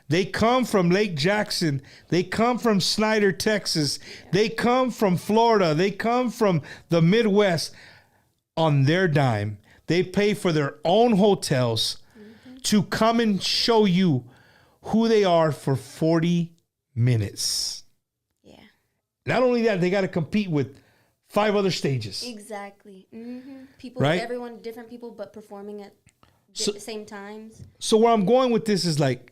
They come from Lake Jackson. They come from Snyder, Texas. They come from Florida. They come from the Midwest on their dime. They pay for their own hotels to come and show you who they are for 40 minutes. Yeah. Not only that, they got to compete with 5 other stages. Exactly. Mm-hmm. People, right? Everyone, different people, but performing at same times. So where I'm going with this is like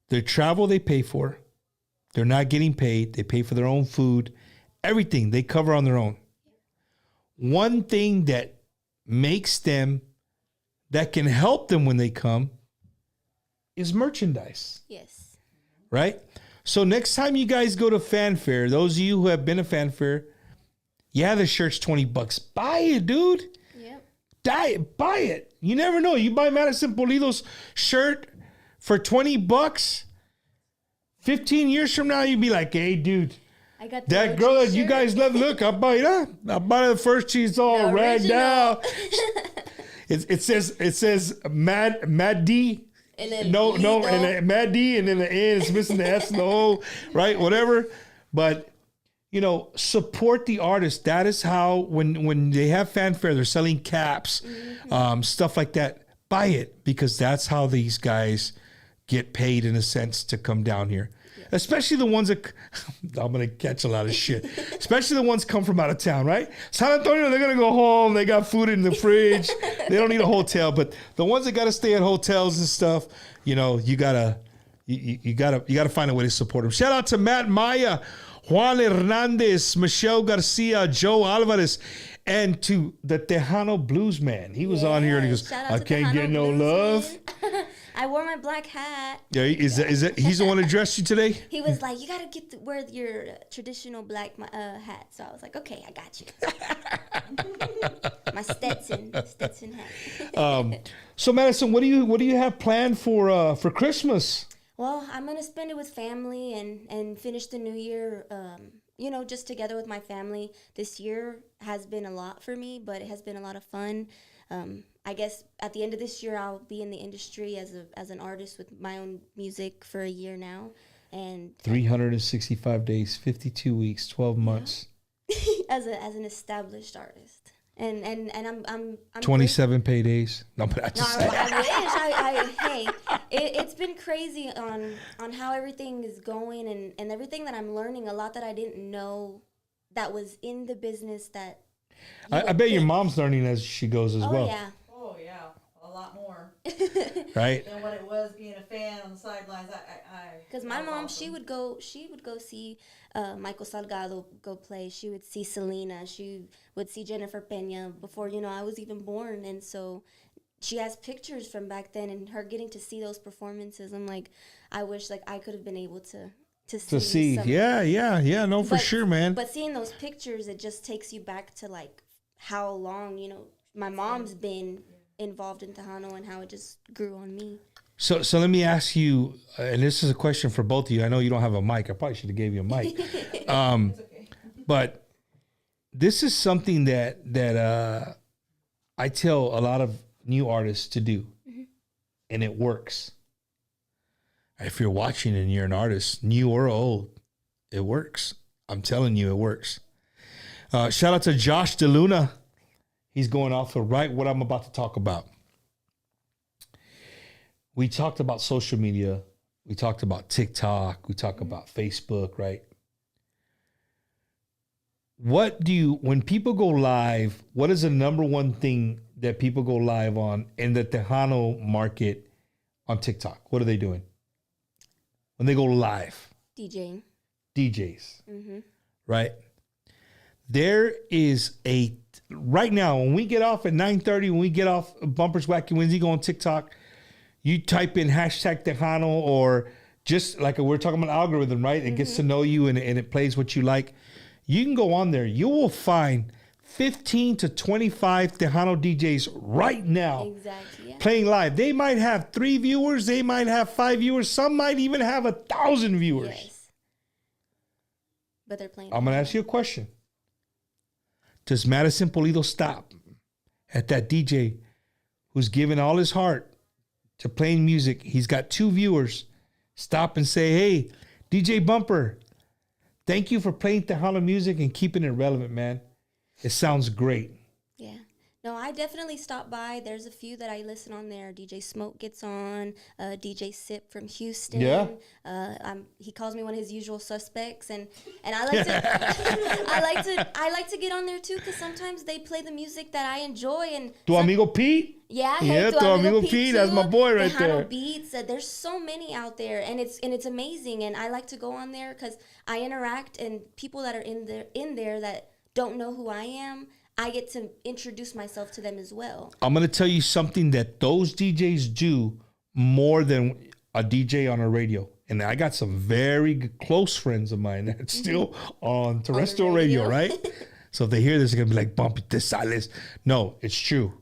their travel they pay for. They're not getting paid. They pay for their own food. Everything they cover on their own. One thing that makes them, that can help them when they come, is merchandise. Yes. Right? So next time you guys go to Fanfare, those of you who have been to Fanfare, yeah, the shirt's $20. Buy it, dude. Yep. Buy it. You never know. You buy Madison Pulido's shirt for $20. 15 years from now, you'd be like, hey, dude, I got the that OG girl that you shirt. guys love, look, I buy it. I buy the first cheese all The ragged original. out. It says Mad D. And then No, Lito. and then Mad D, and then the N is missing the S and the O, right? Whatever. But you know, support the artist. That is how when they have Fanfare, they're selling caps, stuff like that. Buy it, because that's how these guys get paid in a sense to come down here. Especially the ones that I'm gonna catch a lot of shit. Especially the ones come from out of town, right? San Antonio, they're gonna go home. They got food in the fridge. They don't need a hotel. But the ones that gotta stay at hotels and stuff, you know, you gotta find a way to support them. Shout out to Matt Maya, Juan Hernandez, Michelle Garcia, Joe Alvarez, and to the Tejano Blues Man. He was on here and he goes, Shout out "I to can't Tejano get no Blues love." Man. I wore my black hat. Yeah, is that he's the one that dressed you today? He was like, "You gotta wear your traditional black hat." So I was like, "Okay, I got you." My Stetson hat. So Madison, what do you have planned for Christmas? Well, I'm gonna spend it with family and finish the new year. You know, just together with my family. This year has been a lot for me, but it has been a lot of fun. I guess at the end of this year, I'll be in the industry as an artist with my own music for a year now, and 365 days, 52 weeks, 12 months, as an established artist, and I'm 27 paydays. No, but I just I wish. It's been crazy on how everything is going and everything that I'm learning. A lot that I didn't know that was in the business that. I bet your mom's learning as she goes as well. Yeah. Oh yeah, a lot more Right? than what it was being a fan on the sidelines. Because my mom, she would go see Michael Salgado go play. She would see Selena. She would see Jennifer Pena before I was even born. And so she has pictures from back then, and her getting to see those performances. I'm like, I wish I could have been able to see. Some, yeah. No, for sure, man. But seeing those pictures, it just takes you back to how long my mom's been involved in Tejano and how it just grew on me. So let me ask you, and this is a question for both of you. I know you don't have a mic. I probably should have gave you a mic. But this is something that I tell a lot of new artists to do, and it works. If you're watching and you're an artist, new or old, it works. I'm telling you, it works. Shout out to Josh DeLuna. He's going off the right what I'm about to talk about. We talked about social media. We talked about TikTok. We talked about Facebook, right? When people go live, what is the number one thing that people go live on in the Tejano market on TikTok? What are they doing? When they go live? DJing. DJs. Right? There is right now, when we get off at 9:30, when we get off Bumpers Wacky Wednesday, go on TikTok, you type in hashtag Tejano, or just like we're talking about algorithm, right? It gets to know you and it plays what you like. You can go on there. You will find 15 to 25 Tejano DJs right now. Exactly. Yeah. Playing live. They might have 3 viewers. They might have 5 viewers. Some might even have 1,000 viewers. Yes. But they're playing. I'm going to ask you a question. Does Madison Pulido stop at that DJ who's given all his heart to playing music? He's got 2 viewers. Stop and say, hey, DJ Bumper, thank you for playing Tejano music and keeping it relevant, man. It sounds great. Yeah. No, I definitely stop by. There's a few that I listen on there. DJ Smoke gets on. DJ Sip from Houston. Yeah. He calls me one of his usual suspects, and I like to I like to get on there too, because sometimes they play the music that I enjoy. And Tu amigo Pete? Yeah, Yeah, hey, tu amigo Pete, that's my boy right Tejano there. Beats. There's so many out there, and it's amazing. And I like to go on there because I interact, and people that are in there that don't know who I am, I get to introduce myself to them as well. I'm gonna tell you something that those DJs do more than a DJ on a radio. And I got some very close friends of mine that's still on terrestrial radio, right? So if they hear this, they're gonna be like, "Bumpy, te sales." No, it's true.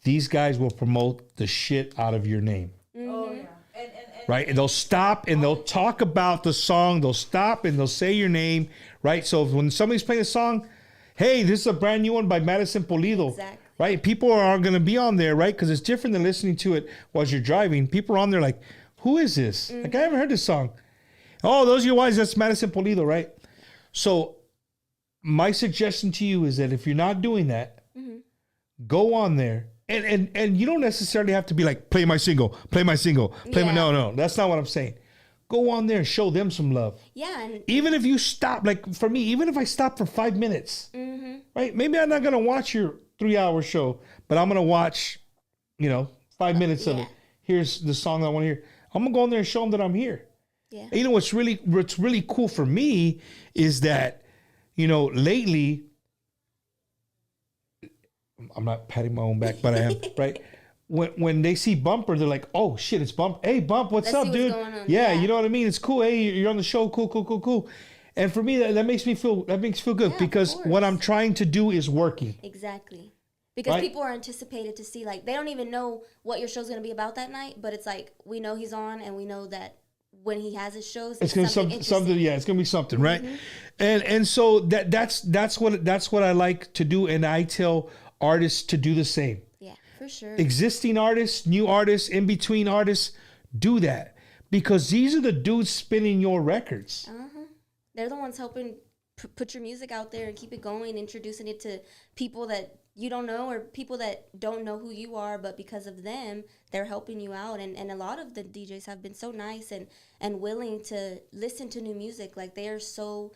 These guys will promote the shit out of your name. Oh yeah. And Right? And they'll stop and they'll talk about the song. They'll stop and they'll say your name, right? So when somebody's playing a song, hey, this is a brand new one by Madison Pulido. Exactly. Right? People are going to be on there, right? Because it's different than listening to it while you're driving. People are on there like, who is this? Like, I haven't heard this song. Oh, those are your wives. That's Madison Pulido, right? So my suggestion to you is that if you're not doing that, go on there. And you don't necessarily have to be like, play my single, play my. No, that's not what I'm saying. Go on there and show them some love. Yeah. And Even if you stop, like for me, even if I stop for 5 minutes, right? Maybe I'm not going to watch your 3-hour show, but I'm going to watch, 5 minutes of it. Here's the song I want to hear. I'm going to go on there and show them that I'm here. Yeah. And you know, what's really cool for me is that, lately, I'm not patting my own back, but I am, right? When they see Bumper, they're like, oh shit, it's Bump. Hey, Bump, what's Let's up, see what's dude? going on. Yeah, Yeah. you know what I mean? It's cool. Hey, you're on the show. Cool. And for me, that makes me feel good Yeah, because of what course. I'm trying to do is working. Exactly. Because Right. people are anticipated to see, like, they don't even know what your show's going to be about that night, but it's like, we know he's on, and we know that when he has his shows, It's gonna be something. It's gonna be something, right? And so that's what I like to do, and I tell artists to do the same. Yeah, for sure. Existing artists, new artists, in between artists, do that because these are the dudes spinning your records. They're the ones helping put your music out there and keep it going, introducing it to people that you don't know or people that don't know who you are, but because of them, they're helping you out. And a lot of the DJs have been so nice and willing to listen to new music. Like, they are so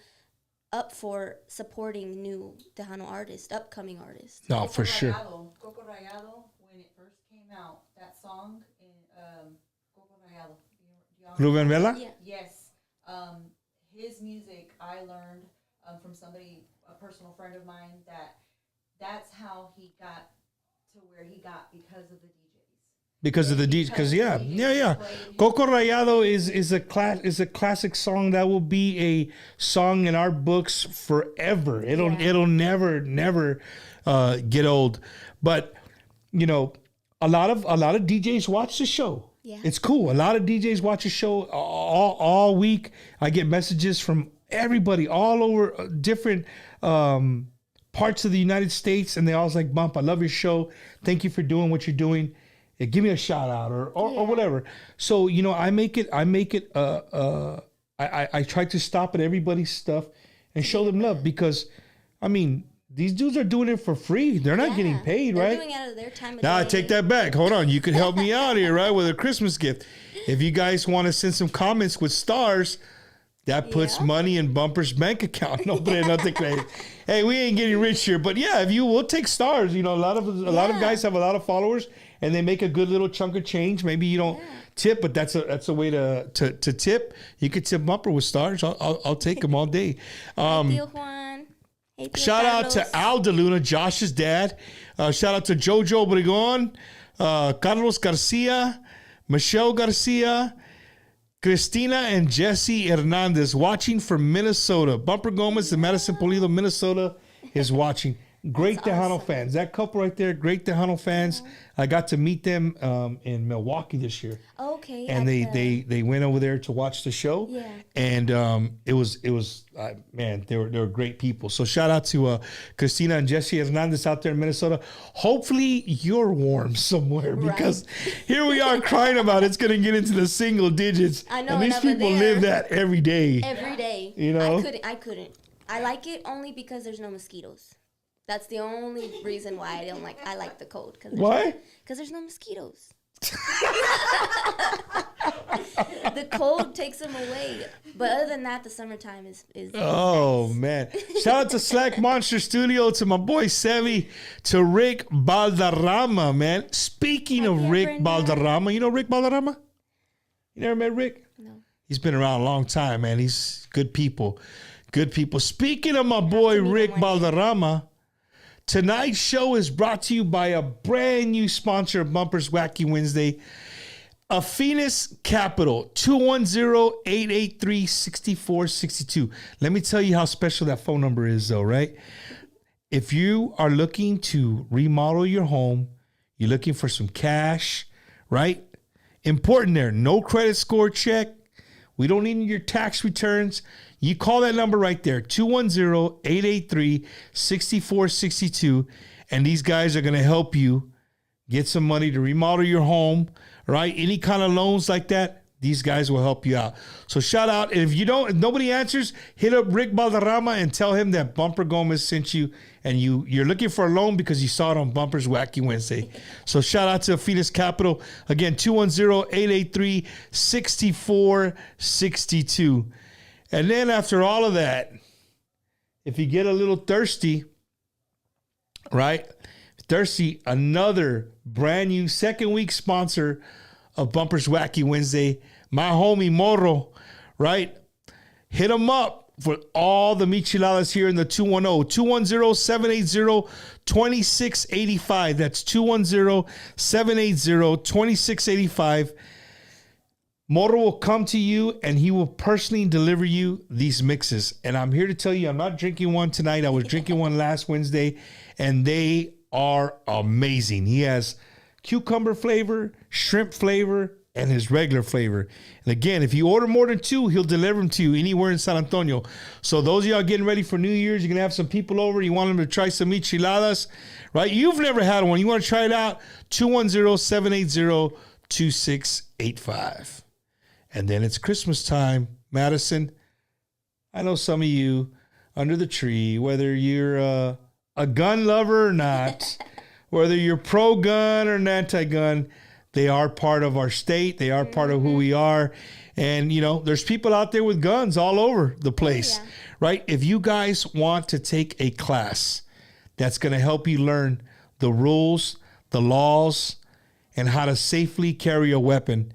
up for supporting new Tejano artists, upcoming artists. No, for sure. Coco Rayado, when it first came out, that song in Coco Rayado. Ruben Vela? Yeah. Yes. His music I learned from somebody, a personal friend of mine, that's how he got to where he got because of the DJs. Because of the DJ, because yeah. Coco Rayado is a classic song that will be a song in our books forever. It'll never get old. But a lot of DJs watch the show. Yeah. It's cool. A lot of DJs watch the show all week. I get messages from everybody all over different parts of the United States, and they always like, Bump, I love your show. Thank you for doing what you're doing. Give me a shout out or whatever. So, I make it I try to stop at everybody's stuff and show them love because, these dudes are doing it for free. They're not getting paid, They're right? doing it out of their time of Now, I day. take that back. Hold on. You could help me out here, right, with a Christmas gift. If you guys want to send some comments with stars, that puts money in Bumper's bank account. No, but nothing crazy. Hey, we ain't getting rich here, but yeah, we'll take stars. A lot of guys have a lot of followers, and they make a good little chunk of change. Maybe you don't tip, but that's a way to tip. You could tip Bumper with stars. I'll take them all day. Hey, Tío Juan. Hey, Tío Shout out Carlos. to Al DeLuna, Josh's dad. Shout out to Jojo Obregon, Carlos Garcia, Michelle Garcia, Cristina and Jesse Hernandez watching from Minnesota. Bumper Gomez and Madison Pulido, Minnesota is watching. Great Tejano fans. That couple right there, great Tejano fans. I got to meet them in Milwaukee this year. Okay. And they went over there to watch the show. Yeah. And it was man, they were great people. So shout out to Christina and Jesse Hernandez out there in Minnesota. Hopefully you're warm somewhere because here we are crying about it's going to get into the single digits. I know, and these and over people there- live that every day. Every day. I couldn't. I like it only because there's no mosquitoes. That's the only reason why I like the cold. Why? Because there's no mosquitoes. The cold takes them away. But other than that, the summertime is Oh, nice. man. Shout out to Slack Monster Studio, to my boy Sevi, to Rick Balderrama, man. Speaking of Happy Rick Brenda. Balderrama, you know Rick Balderrama? You never met Rick? No. He's been around a long time, man. He's good people. Good people. Speaking of my boy to meet him Rick one day. Balderrama, tonight's show is brought to you by a brand new sponsor of Bumpers Wacky Wednesday, Afinas Capital, 210-883-6462. Let me tell you how special that phone number is, though, right? If you are looking to remodel your home, you're looking for some cash, right? Important there, no credit score check. We don't need your tax returns. You call that number right there, 210-883-6462, and these guys are going to help you get some money to remodel your home, right? Any kind of loans like that, these guys will help you out. So shout out. If nobody answers, hit up Rick Balderrama and tell him that Bumper Gomez sent you, and you're looking for a loan because you saw it on Bumper's Wacky Wednesday. So shout out to Afinas Capital. Again, 210-883-6462. And then after all of that, if you get a little thirsty, right? Another brand new second week sponsor of Bumpers Wacky Wednesday, my homie Morro, right? Hit him up for all the micheladas here in the 210-780-2685. That's 210-780-2685. Morro will come to you and he will personally deliver you these mixes. And I'm here to tell you, I'm not drinking one tonight. I was drinking one last Wednesday, and they are amazing. He has cucumber flavor, shrimp flavor, and his regular flavor. And again, if you order more than two, he'll deliver them to you anywhere in San Antonio. So those of y'all getting ready for New Year's, you're going to have some people over. You want them to try some micheladas, right? You've never had one. You want to try it out? 210-780-2685. And then it's Christmas time. Madison, I know some of you under the tree, whether you're a gun lover or not, whether you're pro-gun or anti-gun, they are part of our state. They are part of who we are. And, you know, there's people out there with guns all over the place, right? If you guys want to take a class that's going to help you learn the rules, the laws, and how to safely carry a weapon,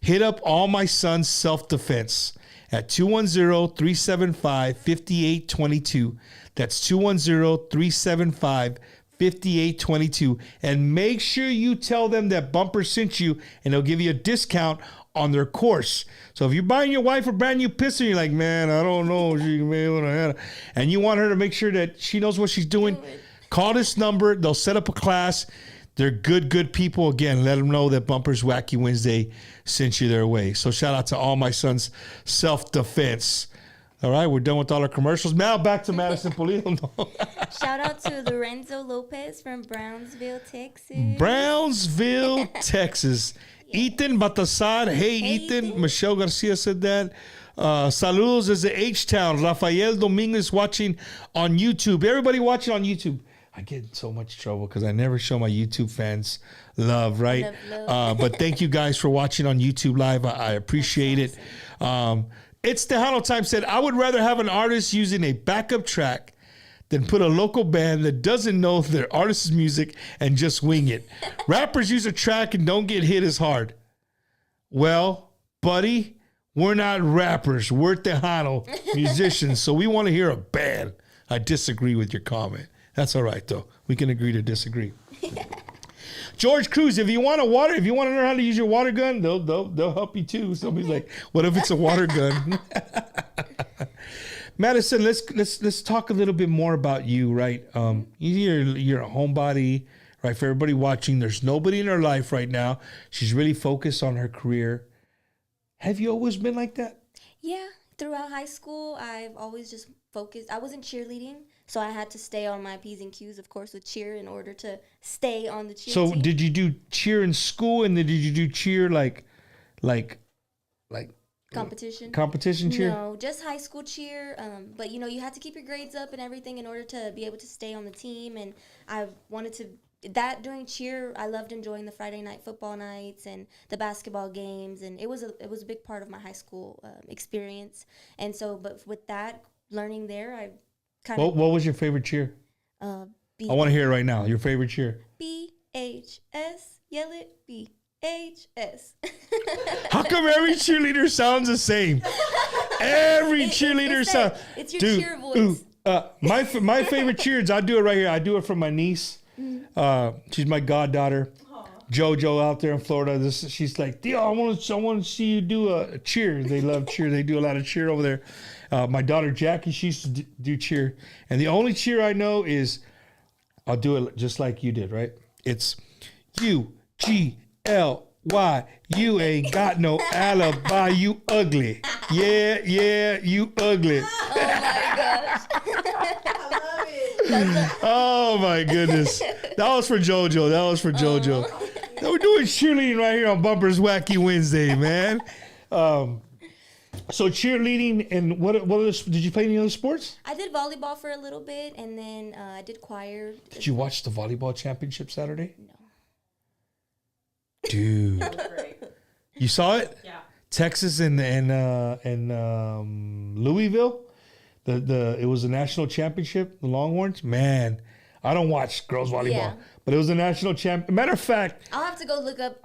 hit up All My Sons Self-Defense at 210-375-5822. That's 210-375-5822. And make sure you tell them that Bumper sent you, and they'll give you a discount on their course. So if you're buying your wife a brand new pistol, you're like, man, I don't know if she can be able to handle it, and you want her to make sure that she knows what she's doing, call this number. They'll set up a class. They're good people. Again, let them know that Bumper's Wacky Wednesday sent you their way. So shout out to All My Sons Self-Defense. All right, we're done with all our commercials. Now back to Madison Pulido. Shout out to Lorenzo Lopez from Brownsville, Texas. Brownsville, Texas. Ethan Batasar. Hey, Ethan. Ethan. Michelle Garcia said that. Saludos desde H-Town. Rafael Dominguez watching on YouTube. Everybody watching on YouTube. I get in so much trouble because I never show my YouTube fans love, right? Love. But thank you guys for watching on YouTube Live. I appreciate it. It's Tejano Time said, I would rather have an artist using a backup track than put a local band that doesn't know their artist's music and just wing it. Rappers use a track and don't get hit as hard. Well, buddy, we're not rappers. We're Tejano musicians, so we want to hear a band. I disagree with your comment. That's all right, though. We can agree to disagree. George Cruz, if you want to learn how to use your water gun, they'll help you too. Somebody's like, what if it's a water gun? Madison, let's talk a little bit more about you, right? You're a homebody, right? For everybody watching, there's nobody in her life right now. She's really focused on her career. Have you always been like that? Yeah, throughout high school, I've always just focused. I wasn't cheerleading, so I had to stay on my P's and Q's, of course, with cheer in order to stay on the cheer So team. did you do cheer in school, and then did you do cheer like competition cheer? No, just high school cheer. But you had to keep your grades up and everything in order to be able to stay on the team. And I wanted to that during cheer, I loved enjoying the Friday night football nights and the basketball games, and it was a big part of my high school experience. And so, but with that learning there, I kind of What was your favorite cheer? I want to hear it right now. Your favorite cheer? BHS. Yell it, BHS. How come every cheerleader sounds the same? Every cheerleader sounds. It's your cheer voice. My favorite cheers. I do it right here. I do it for my niece. She's my goddaughter. JoJo out there in Florida. She's like, Theo, I want to see you do a cheer. They love cheer. They do a lot of cheer over there. My daughter Jackie, she used to do cheer, and the only cheer I know is, I'll do it just like you did, right? It's UGLY. You ain't got no alibi. You ugly. Yeah, you ugly. Oh my gosh. I love it. Oh my goodness. That was for JoJo. We're doing cheerleading right here on Bumpers Wacky Wednesday, man. So cheerleading, and what did you play any other sports? I did volleyball for a little bit, and then I did choir. Did you watch the volleyball championship Saturday? No. Dude. That was great. You saw it? Yeah. Texas and Louisville. It was the national championship, the Longhorns. Man, I don't watch girls volleyball, Yeah. but it was the national champ. Matter of fact, I'll have to go look up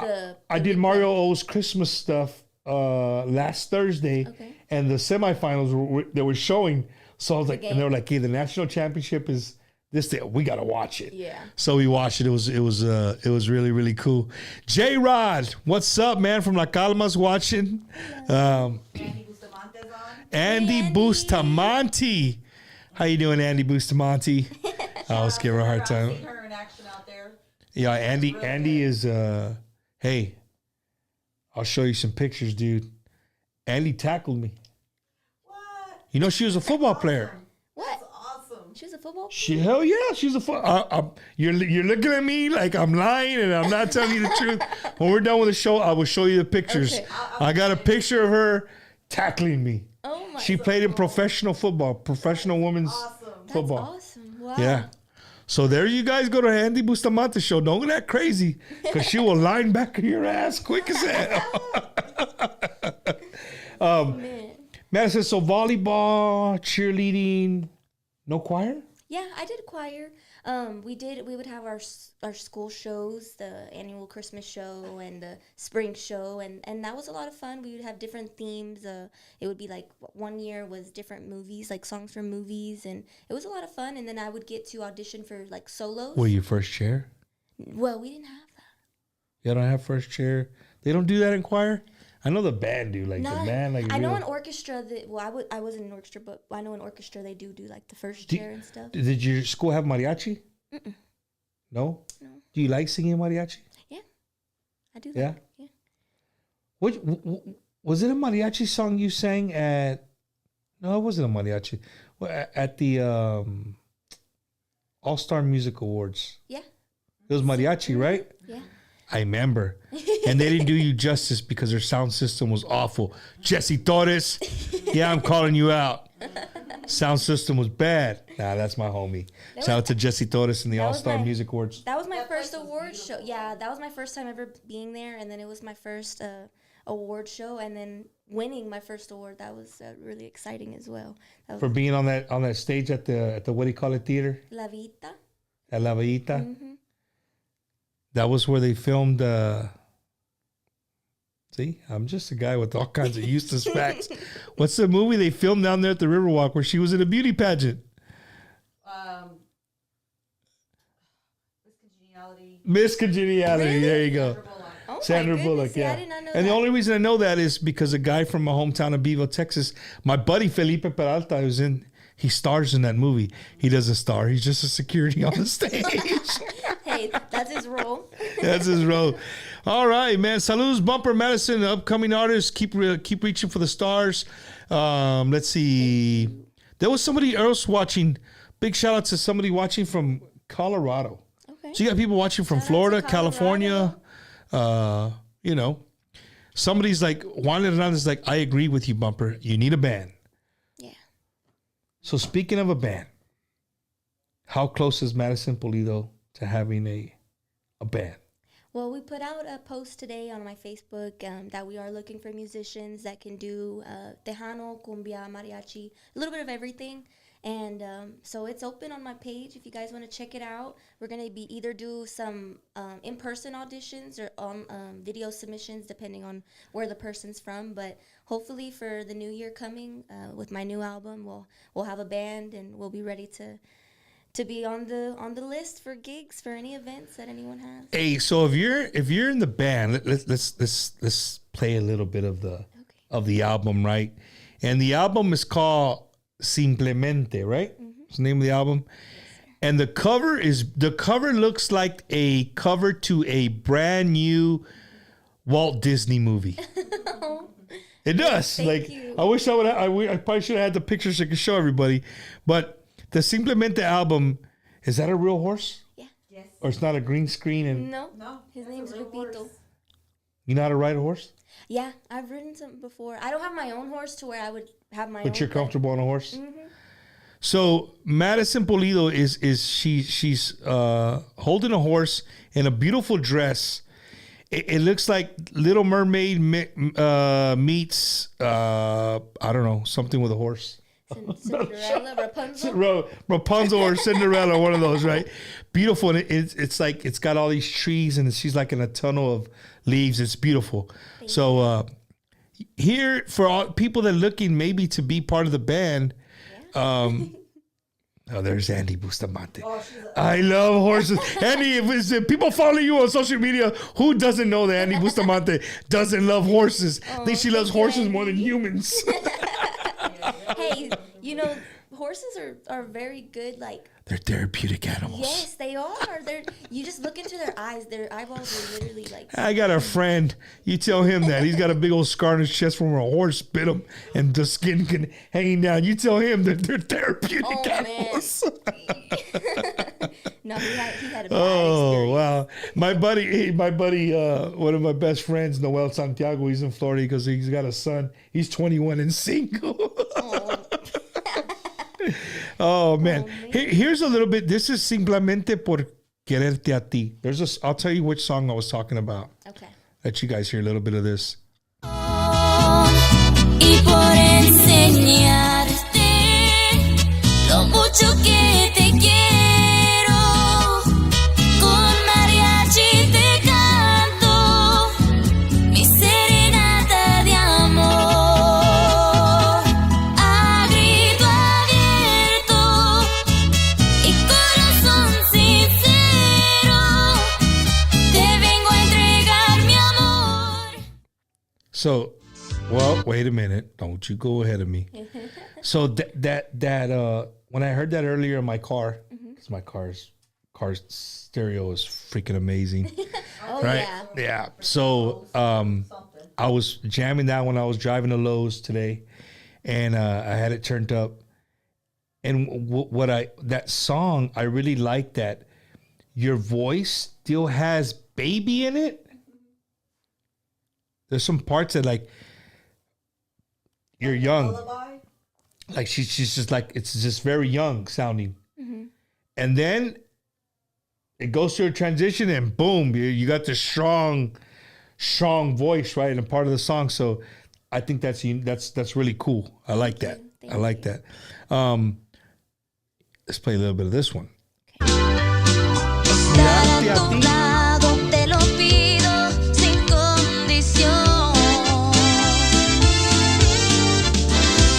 I did Mario O's Christmas stuff last Thursday, Okay. and the semifinals they were showing. So I was like, game. and they were like, "Hey, the national championship is this day. We gotta watch it." Yeah. So we watched it. It was really, really cool. J Rod, what's up, man? From La Calma's watching. Andy Bustamante's on. Andy Bustamante. How you doing, Andy Bustamante? I always give her a hard I've time. seen her in action out there. Yeah, Andy. Really Andy good. is. Hey, I'll show you some pictures, dude. Andy tackled me. What? You know, she was a football player. What? That's awesome. She was a football? Hell yeah, she's a you're looking at me like I'm lying and I'm not telling you the truth. When we're done with the show, I will show you the pictures. Okay. I got a picture of her tackling me. Oh my. She played in professional football, professional women's Awesome. football. That's awesome. Wow. Yeah. So there you guys go to Andy Bustamante show. Don't get crazy, because she will line back your ass quick as hell. Man. Madison, so volleyball, cheerleading, no choir? Yeah, I did choir. We would have our school shows, the annual Christmas show and the spring show, and that was a lot of fun. We would have different themes. It would be like one year was different movies, like songs from movies, and it was a lot of fun. And then I would get to audition for like solos. Were you first chair? Well, we didn't have that. You don't have first chair? They don't do that in choir? I know the band do, like the band. Like I know real- in orchestra that I wasn't in orchestra, but I know in orchestra they do like the first chair and stuff. Did your school have mariachi? No? No. Do you like singing mariachi? I do. Yeah? That. Yeah. What was it a mariachi song you sang at? No, it wasn't a mariachi. At the All-Star Music Awards. Yeah. It was mariachi, right? Yeah. I remember. And they didn't do you justice because their sound system was awful. Jesse Torres, yeah, I'm calling you out. Sound system was bad. Nah, that's my homie. Shout out to Jesse Torres in the That was All-Star my- Music Awards. That was my That first place was award show. beautiful. Yeah, that was my first time ever being there, and then it was my first award show, and then winning my first award. That was really exciting as well. That For was being on that stage at the what do you call it, theater? La Vita. At La Villita. Mm-hmm. That was where they filmed. See, I'm just a guy with all kinds of useless facts. What's the movie they filmed down there at the Riverwalk where she was in a beauty pageant? Miss Congeniality. There you go. Oh Sandra my Bullock, goodness, see, yeah. I did not know And that. the only reason I know that is because a guy from my hometown of Beeville, Texas, my buddy Felipe Peralta, he stars in that movie. He doesn't star. He's just a security on the stage. Hey, that's his role. That's his role. All right, man. Saludos, Bumper Madison, upcoming artists. Keep reaching for the stars. Let's see. There was somebody else watching. Big shout out to somebody watching from Colorado. Okay. So you got people watching from Shout out to Florida, Colorado. California. You know, somebody's like, Juan Hernandez is like, I agree with you, Bumper. You need a band. Yeah. So speaking of a band, how close is Madison Pulido to having a a band? Well, we put out a post today on my Facebook that we are looking for musicians that can do Tejano, cumbia, mariachi, a little bit of everything. And so it's open on my page if you guys want to check it out. We're going to be either do some in-person auditions or on video submissions depending on where the person's from. But hopefully for the new year coming with my new album, we'll have a band and we'll be ready to be on the list for gigs for any events that anyone has. Hey, so if you're in the band, let's play a little bit of the album, right? And the album is called Simplemente, right? It's the name of the album. And the cover looks like a cover to a brand new Walt Disney movie. It does. Thank you. I wish I probably should have had the pictures so I could show everybody. But the Simplemente album, is that a real horse? Yeah. Yes. Or it's not a green screen? And No. No. His that's a name's real Polito. horse. you know how to ride a horse? Yeah, I've ridden some before. I don't have my own horse to where I would have my own. But you're comfortable on a horse? Mm-hmm. So Madison Pulido she's holding a horse in a beautiful dress. It looks like Little Mermaid meets I don't know, something with a horse. Cinderella, Rapunzel. Rapunzel or Cinderella, one of those, right? Beautiful, and it's like it's got all these trees, and she's like in a tunnel of leaves. It's beautiful. So here for all people that are looking maybe to be part of the band. Oh, there's Andy Bustamante. I love horses. Andy, if people follow you on social media, who doesn't know that Andy Bustamante doesn't love horses? I think she loves horses more than humans. Hey, horses are very good. Like, they're therapeutic animals. yes, they are. You just look into their eyes. Their eyeballs are literally like. I got a friend. You tell him that he's got a big old scar on his chest from where a horse bit him, and the skin hanging down. You tell him that they're therapeutic animals. No, he had a bad Oh experience. wow! My buddy, one of my best friends, Noel Santiago. He's in Florida because he's got a son. He's 21 and single. Oh man! Here's a little bit. This is Simplemente por quererte a ti. I'll tell you which song I was talking about. Okay. Let you guys hear a little bit of this. Y por enseñarte lo mucho que te quiero, con mariachi te canto mi serenata de amor, a grito abierto y corazón sincero, te vengo a entregar mi amor. So, well, wait a minute. Don't you go ahead of me. So that when I heard that earlier in my car, because my car's stereo is freaking amazing. Oh Right? yeah. Yeah. So I was jamming that when I was driving to Lowe's today, and I had it turned up. And that song, I really like that your voice still has baby in it. There's some parts that like you're young, Lullaby. like she's just like it's just very young sounding, and then it goes through a transition, and boom, you got this strong voice right in a part of the song. So I think that's really cool. I like that. Thank I like that. Let's play a little bit of this one. Estar a tu lado te lo pido sin condición.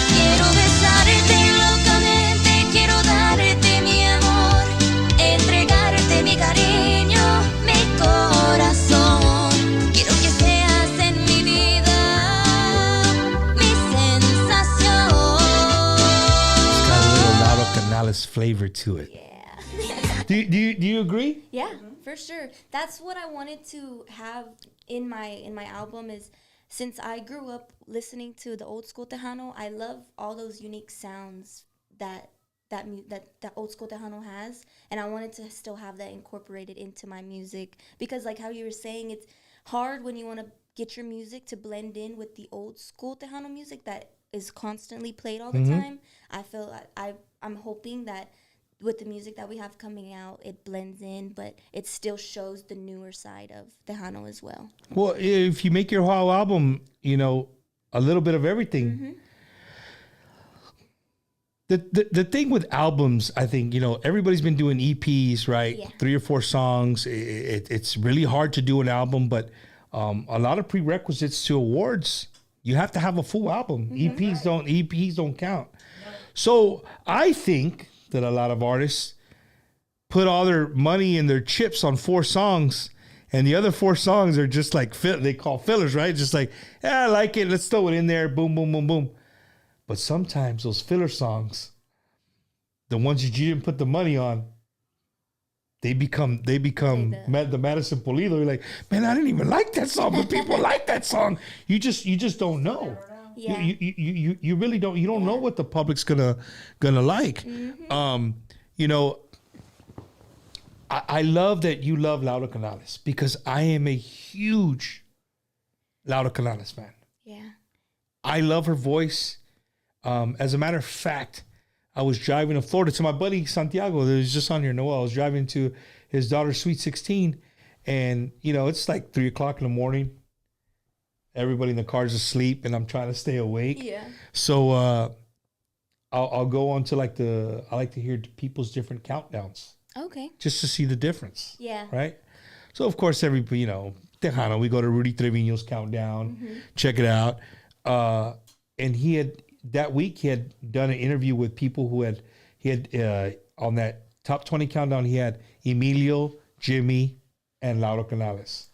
Quiero besarte locamente, quiero darte mi amor, entregarte mi cariño, mi corazón. Quiero que seas en mi vida mi sensación. It's got a little Lauro Canales flavor to it. Yeah. Do you agree? Yeah, for sure. That's what I wanted to have in my album is since I grew up listening to the old school Tejano, I love all those unique sounds that old school Tejano has, and I wanted to still have that incorporated into my music because like how you were saying, it's hard when you want to get your music to blend in with the old school Tejano music that is constantly played all the time. I feel I'm hoping that with the music that we have coming out, it blends in, but it still shows the newer side of Tejano as well. Well, if you make your whole album, you know, a little bit of everything. The thing with albums, I think, you know, everybody's been doing EPs, right? Yeah. 3 or 4 songs. It's really hard to do an album, but a lot of prerequisites to awards, you have to have a full album. EPs don't count. So I think that a lot of artists put all their money and their chips on 4 songs, and the other 4 songs are just like they call fillers, right? Just like, I like it, let's throw it in there, boom, boom, boom, boom. But sometimes those filler songs, the ones that you didn't put the money on, they become the Madison Pulido. You're like, man, I didn't even like that song, but people like that song. You just don't know. Yeah. You really don't. You don't know what the public's gonna like. You know, I love that you love Laura Canales, because I am a huge Laura Canales fan. Yeah. I love her voice. As a matter of fact, I was driving to Florida to my buddy Santiago that was just on here, Noel. I was driving to his daughter's Sweet 16, and, you know, it's like 3 o'clock in the morning. Everybody in the car's asleep, and I'm trying to stay awake. Yeah. So I'll go on to I like to hear people's different countdowns Okay. just to see the difference. Yeah. Right? So, of course, you know, Tejano, we go to Rudy Trevino's countdown, check it out. And that week he had done an interview with people who he had on that top 20 countdown, he had Emilio, Jimmy, and Laura Canales.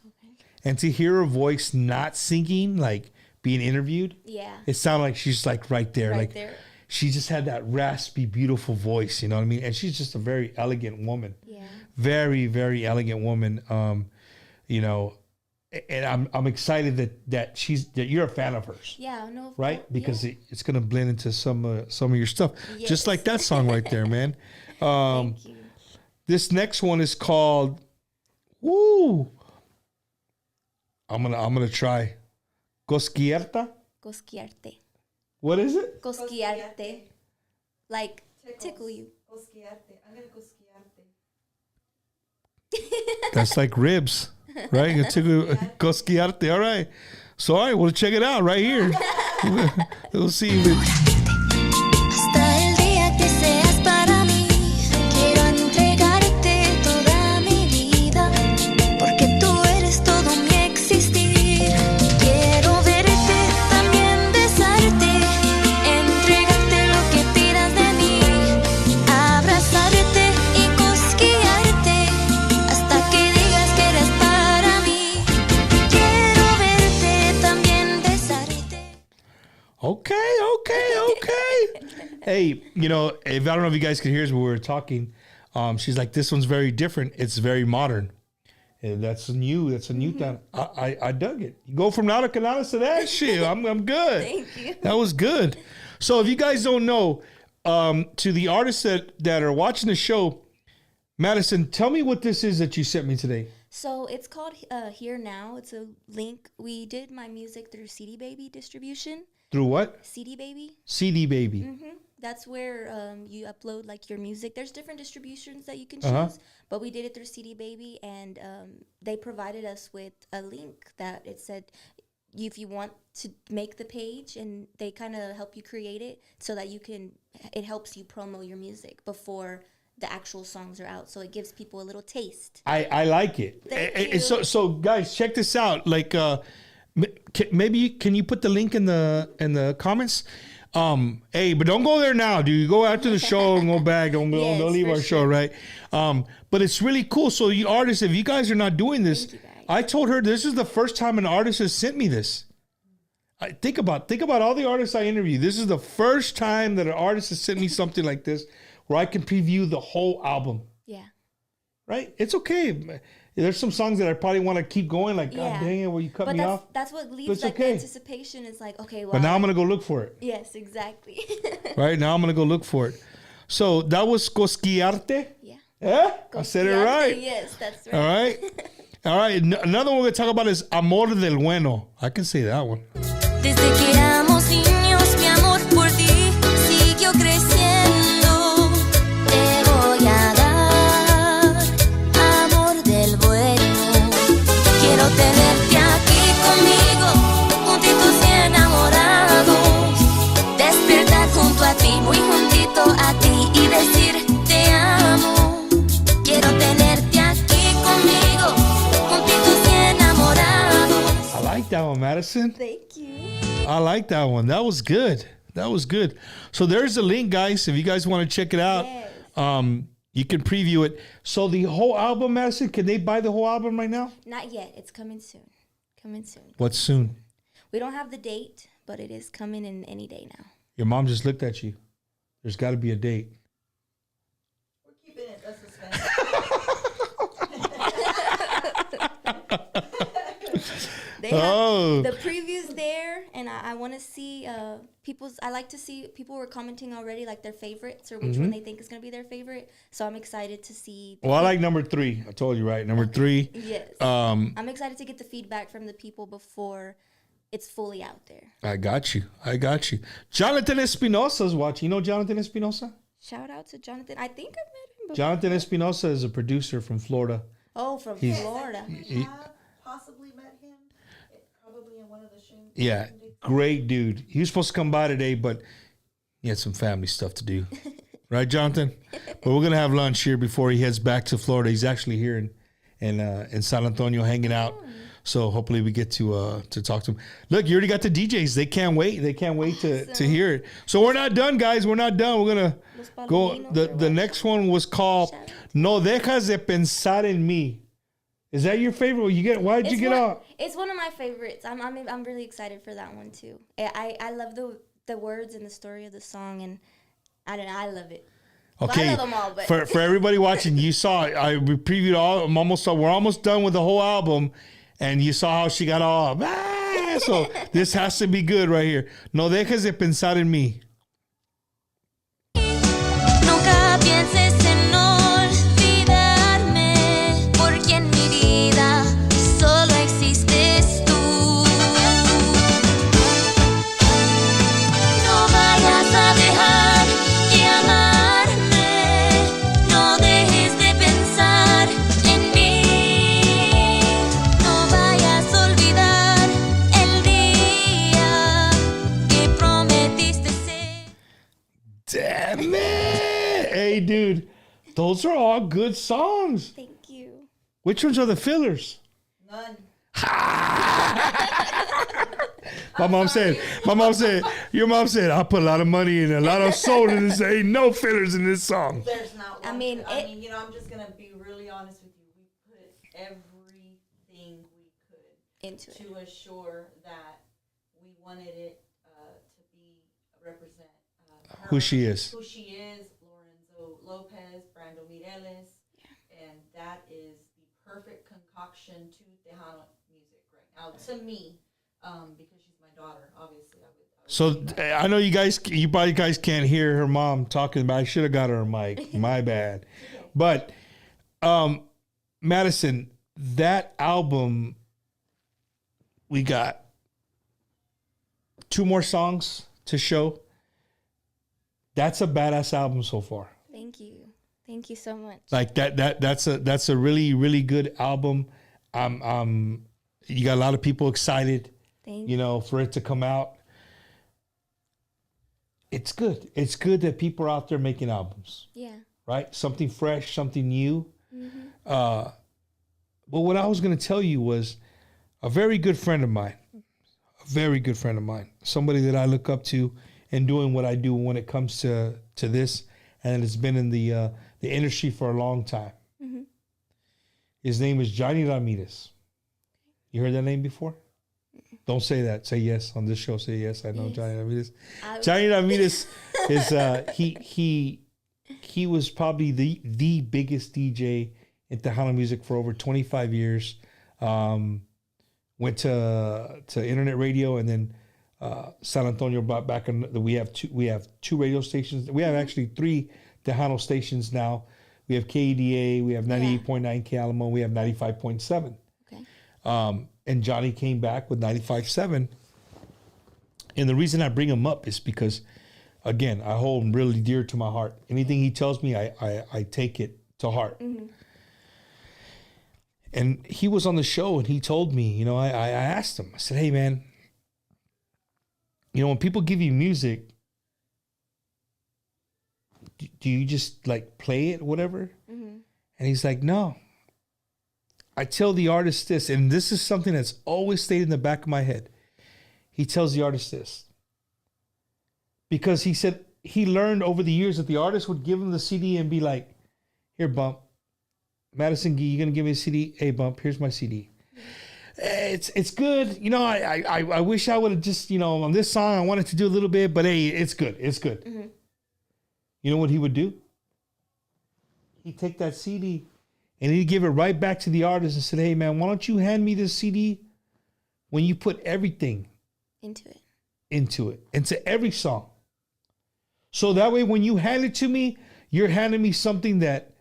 And to hear her voice not singing, like being interviewed, it sounded like she's like right there. She just had that raspy, beautiful voice, you know what I mean? And she's just a very elegant woman. Yeah. Very, very elegant woman. You know, and I'm excited that you're a fan of hers. Yeah, no. Right? Because it's gonna blend into some of your stuff. Yes. Just like that song right there, man. Thank you. This next one is called Woo. I'm gonna try Cosquillarte. Cosquillarte. What is it? Cosquillarte. Like tickle you. Cosquillarte. I'm gonna cosquillarte. That's like ribs, right? Cosquillarte. All right. So, all right, we'll check it out right here. We'll see if it... Hasta el día que seas para mí, quiero entregarte toda mi vida, porque tú eres todo mi existir. Quiero verte, también besarte, entregarte lo que pidas de mí, abrazarte y cosquillarte, hasta que digas que eres para mí. Quiero verte, también besarte. Okay. Hey, you know, I don't know if you guys can hear us when we were talking. She's like, this one's very different. It's very modern. And that's new. That's a new thing. I dug it. You go from Laura Canales to that shit. I'm good. Thank you. That was good. So if you guys don't know, to the artists that are watching the show, Madison, tell me what this is that you sent me today. So it's called Here Now. It's a link. We did my music through CD Baby distribution. Through what? CD Baby. CD Baby. Mm-hmm. That's where you upload like your music. There's different distributions that you can choose, but we did it through CD Baby, and they provided us with a link that it said if you want to make the page, and they kind of help you create it so that it helps you promo your music before the actual songs are out. So it gives people a little taste. I like it. Thank you. So guys, check this out. Like, maybe can you put the link in the comments? Hey, but don't go there now, dude. Go after the show and go back. Don't leave our show, right? But it's really cool. So you artists, if you guys are not doing this, I told her this is the first time an artist has sent me this. Think about all the artists I interview. This is the first time that an artist has sent me something like this, where I can preview the whole album. Yeah. Right? It's okay. There's some songs that I probably want to keep going. Like, God dang it, will you cut me off? That's what leaves like the anticipation. Is like, okay, well. But now I'm going to go look for it. Yes, exactly. Right? Now I'm going to go look for it. So that was Cosquillarte? Yeah. I said it right. Yes, that's right. All right. All right. Another one we're going to talk about is Amor del Bueno. I can say that one. Desde que éramos niños, mi amor por ti siguió creciendo. Te voy like that one, Madison. Thank you. I like that one. That was good. That was good. So there's a link, guys. If you guys want to check it out, Yes. you can preview it. So the whole album, Madison, can they buy the whole album right now? Not yet. It's coming soon. Coming soon. What's soon? We don't have the date, but it is coming in any day now. Your mom just looked at you. There's got to be a date. We're keeping it a suspense. They have Oh. the previews there, and I want to see people's. I like to see people were commenting already, like their favorites or which one they think is going to be their favorite. So I'm excited to see. Well, I like number 3. I told you, right? Number 3. Yes. I'm excited to get the feedback from the people before it's fully out there. I got you. Jonathan Espinosa's watching. You know Jonathan Espinosa? Shout out to Jonathan. I think I've met him before. Jonathan Espinosa is a producer from Florida. Oh, from He's- Florida. We have possibly met him, probably in one of the shows. Yeah, great dude. He was supposed to come by today, but he had some family stuff to do. Right, Jonathan? But we're going to have lunch here before he heads back to Florida. He's actually here in San Antonio hanging out. So hopefully we get to talk to him. Look, you already got the DJs. They can't wait. They can't wait to hear it. So we're not done, guys. We're not done. We're going to go. The next one was called No Dejas de Pensar en Mí. Is that your favorite? Why did you get off? It's one of my favorites. I'm really excited for that one too. I love the words and the story of the song, and I love it. Okay, well, I love them all, but for everybody watching, you saw we previewed all. We're almost done with the whole album, and you saw how she got all. So this has to be good right here. No dejes de pensar en mí. Nunca pienses en olvidarme, porque en mi vida solo existes tú. No vayas a dejar de amarme, no dejes de pensar en mí, no vayas a olvidar el día que prometiste ser. Damn it! Hey, dude, those are all good songs. thank you. Which ones are the fillers? None. Your mom said, I put a lot of money and a lot of soul in this. Ain't no fillers in this song. There's not one. I mean, I'm just gonna be really honest with you. We put everything we could Into it. to assure that we wanted it to be represent her, Who she is. Lorenzo Lopez, Brando Mireles, and that is the perfect concoction to Tejano music right now to me, because she's my daughter. Obviously, I would So I know you probably guys can't hear her mom talking about. I should have got her a mic. My bad. But Madison, that album, we got 2 more songs to show. That's a badass album so far. Thank you. Thank you so much. Like that's a really, really good album. You got a lot of people excited, Thank you know, for it to come out. It's good. It's good that people are out there making albums, Yeah. right? Something fresh, something new. But what I was going to tell you was a very good friend of mine, somebody that I look up to in doing what I do when it comes to this, and it's been in the industry for a long time. His name is Johnny Ramirez. You heard that name before? Don't say that. Say yes on this show. Say yes. I know Yes. Johnny Ramirez. Johnny Ramirez is he was probably the biggest DJ in Tejano music for over 25 years. Went to internet radio, and then San Antonio brought back. We have 2 radio stations. We have actually 3 Tejano stations now. We have KEDA. We have 98.9 K Alamo. We have 95.7. Okay. And Johnny came back with 95.7. And the reason I bring him up is because, again, I hold him really dear to my heart. Anything he tells me, I take it to heart. And he was on the show, and he told me, you know, I asked him, I said, hey, man, you know, when people give you music, do you just like play it, whatever? And he's like, no, I tell the artist this, and this is something that's always stayed in the back of my head. He tells the artist this. Because he said he learned over the years that the artist would give him the CD and be like, here, Bump. Madison Gee, you going to give me a CD? Hey, Bump, here's my CD. It's good. You know, I wish I would have just, you know, on this song, I wanted to do a little bit, but hey, it's good. It's good. Mm-hmm. You know what he would do? He'd take that CD and he'd give it right back to the artist and said, hey, man, why don't you hand me this CD when you put everything into every song. So that way, when you hand it to me, you're handing me something that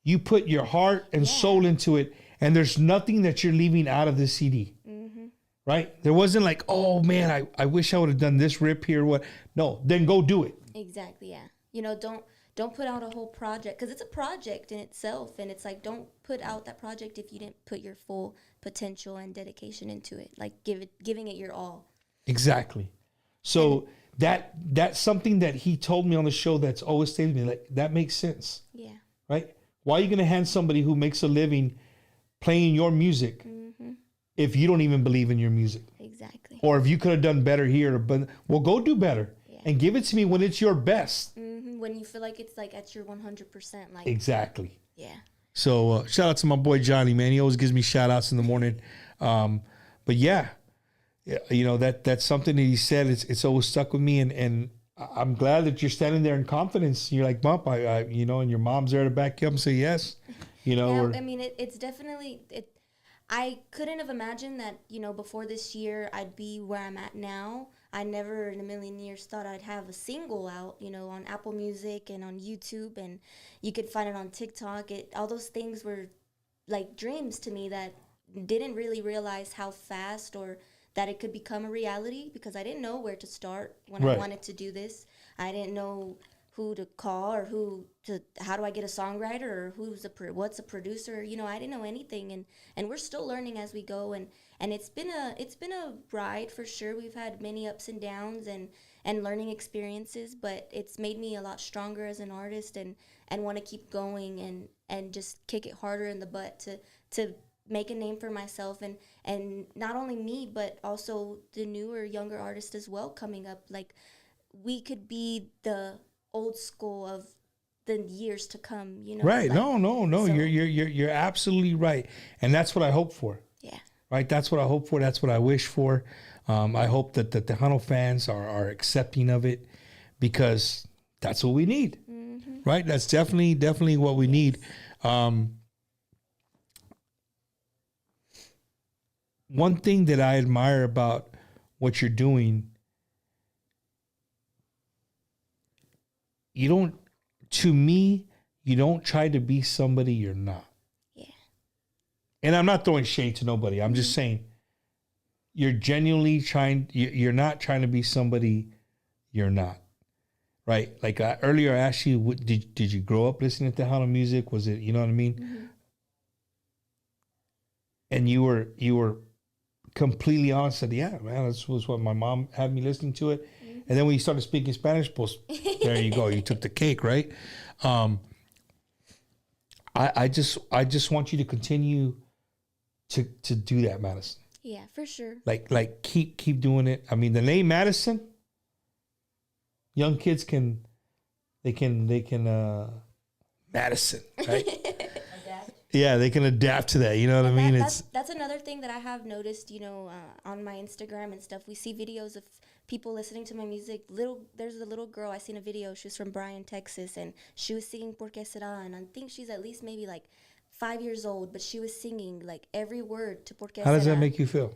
you put your heart and soul into it. And there's nothing that you're leaving out of the CD, right? There wasn't like, oh man, I wish I would have done this rip here. What? No, then go do it. Exactly. Yeah. You know, don't put out a whole project because it's a project in itself, and it's like don't put out that project if you didn't put your full potential and dedication into it. Like giving it your all. Exactly. So that's something that he told me on the show that's always stayed with me. Like that makes sense. Yeah. Right? Why are you going to hand somebody who makes a living playing your music if you don't even believe in your music? Exactly. Or if you could have done better here, but well, go do better and give it to me when it's your best. When you feel like it's like at your 100%. Like exactly. Yeah. So shout out to my boy Johnny, man. He always gives me shout outs in the morning. But yeah, you know, that's something that he said. It's always stuck with me, and I'm glad that you're standing there in confidence. You're like, Bump, I you know, and your mom's there to back you up and say yes. You know, I mean, it's definitely I couldn't have imagined that, you know, before this year I'd be where I'm at now. I never in a million years thought I'd have a single out, you know, on Apple Music and on YouTube, and you could find it on TikTok. All those things were like dreams to me that didn't really realize how fast or that it could become a reality, because I didn't know where to start when I wanted to do this. I didn't know who to call or how do I get a songwriter or what's a producer. You know, I didn't know anything, and we're still learning as we go, and it's been a ride for sure. We've had many ups and downs and learning experiences, but it's made me a lot stronger as an artist and want to keep going and just kick it harder in the butt to make a name for myself, and not only me, but also the newer, younger artists as well coming up. Like, we could be the old school of the years to come, you know. Right. Like, no. So, you're absolutely right. And that's what I hope for. Yeah. Right. That's what I hope for. That's what I wish for. I hope that the Tejano fans are accepting of it, because that's what we need. Right. That's definitely what we need. One thing that I admire about what you're doing, you don't try to be somebody you're not. Yeah. And I'm not throwing shade to nobody. I'm just saying you're genuinely you're not trying to be somebody you're not. Right? Like earlier I asked you, did you grow up listening to Tejano music? Was it, you know what I mean? And you were completely honest, said, yeah, man, this was what my mom had me listening to it. And then when you started speaking Spanish, pues, there you go. You took the cake, right? I just want you to continue to do that, Madison. Yeah, for sure. Like keep doing it. I mean, the name Madison, young kids can Madison, right? Yeah, they can adapt to that. You know what I mean? That's another thing that I have noticed, you know, on my Instagram and stuff. We see videos of people listening to my music. There's a little girl, I seen a video. She was from Bryan, Texas, and she was singing Porque Será, and I think she's at least maybe like 5 years old, but she was singing like every word to Porque Será. How does that make you feel?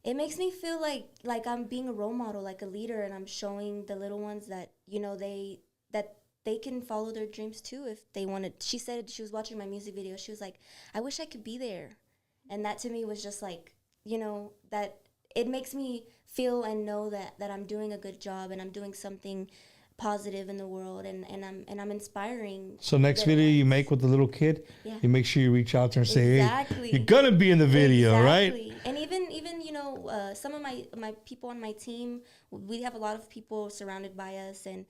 It makes me feel like I'm being a role model, like a leader, and I'm showing the little ones that, you know, they can follow their dreams too if they wanted. She said she was watching my music video. She was like, I wish I could be there. And that to me was just like, you know, that it makes me feel and know that I'm doing a good job and I'm doing something positive in the world, and I'm inspiring. So next video you make with the little kid, you make sure you reach out to her and say, hey, you're gonna be in the video, right? And even you know, some of my people on my team, we have a lot of people surrounded by us, and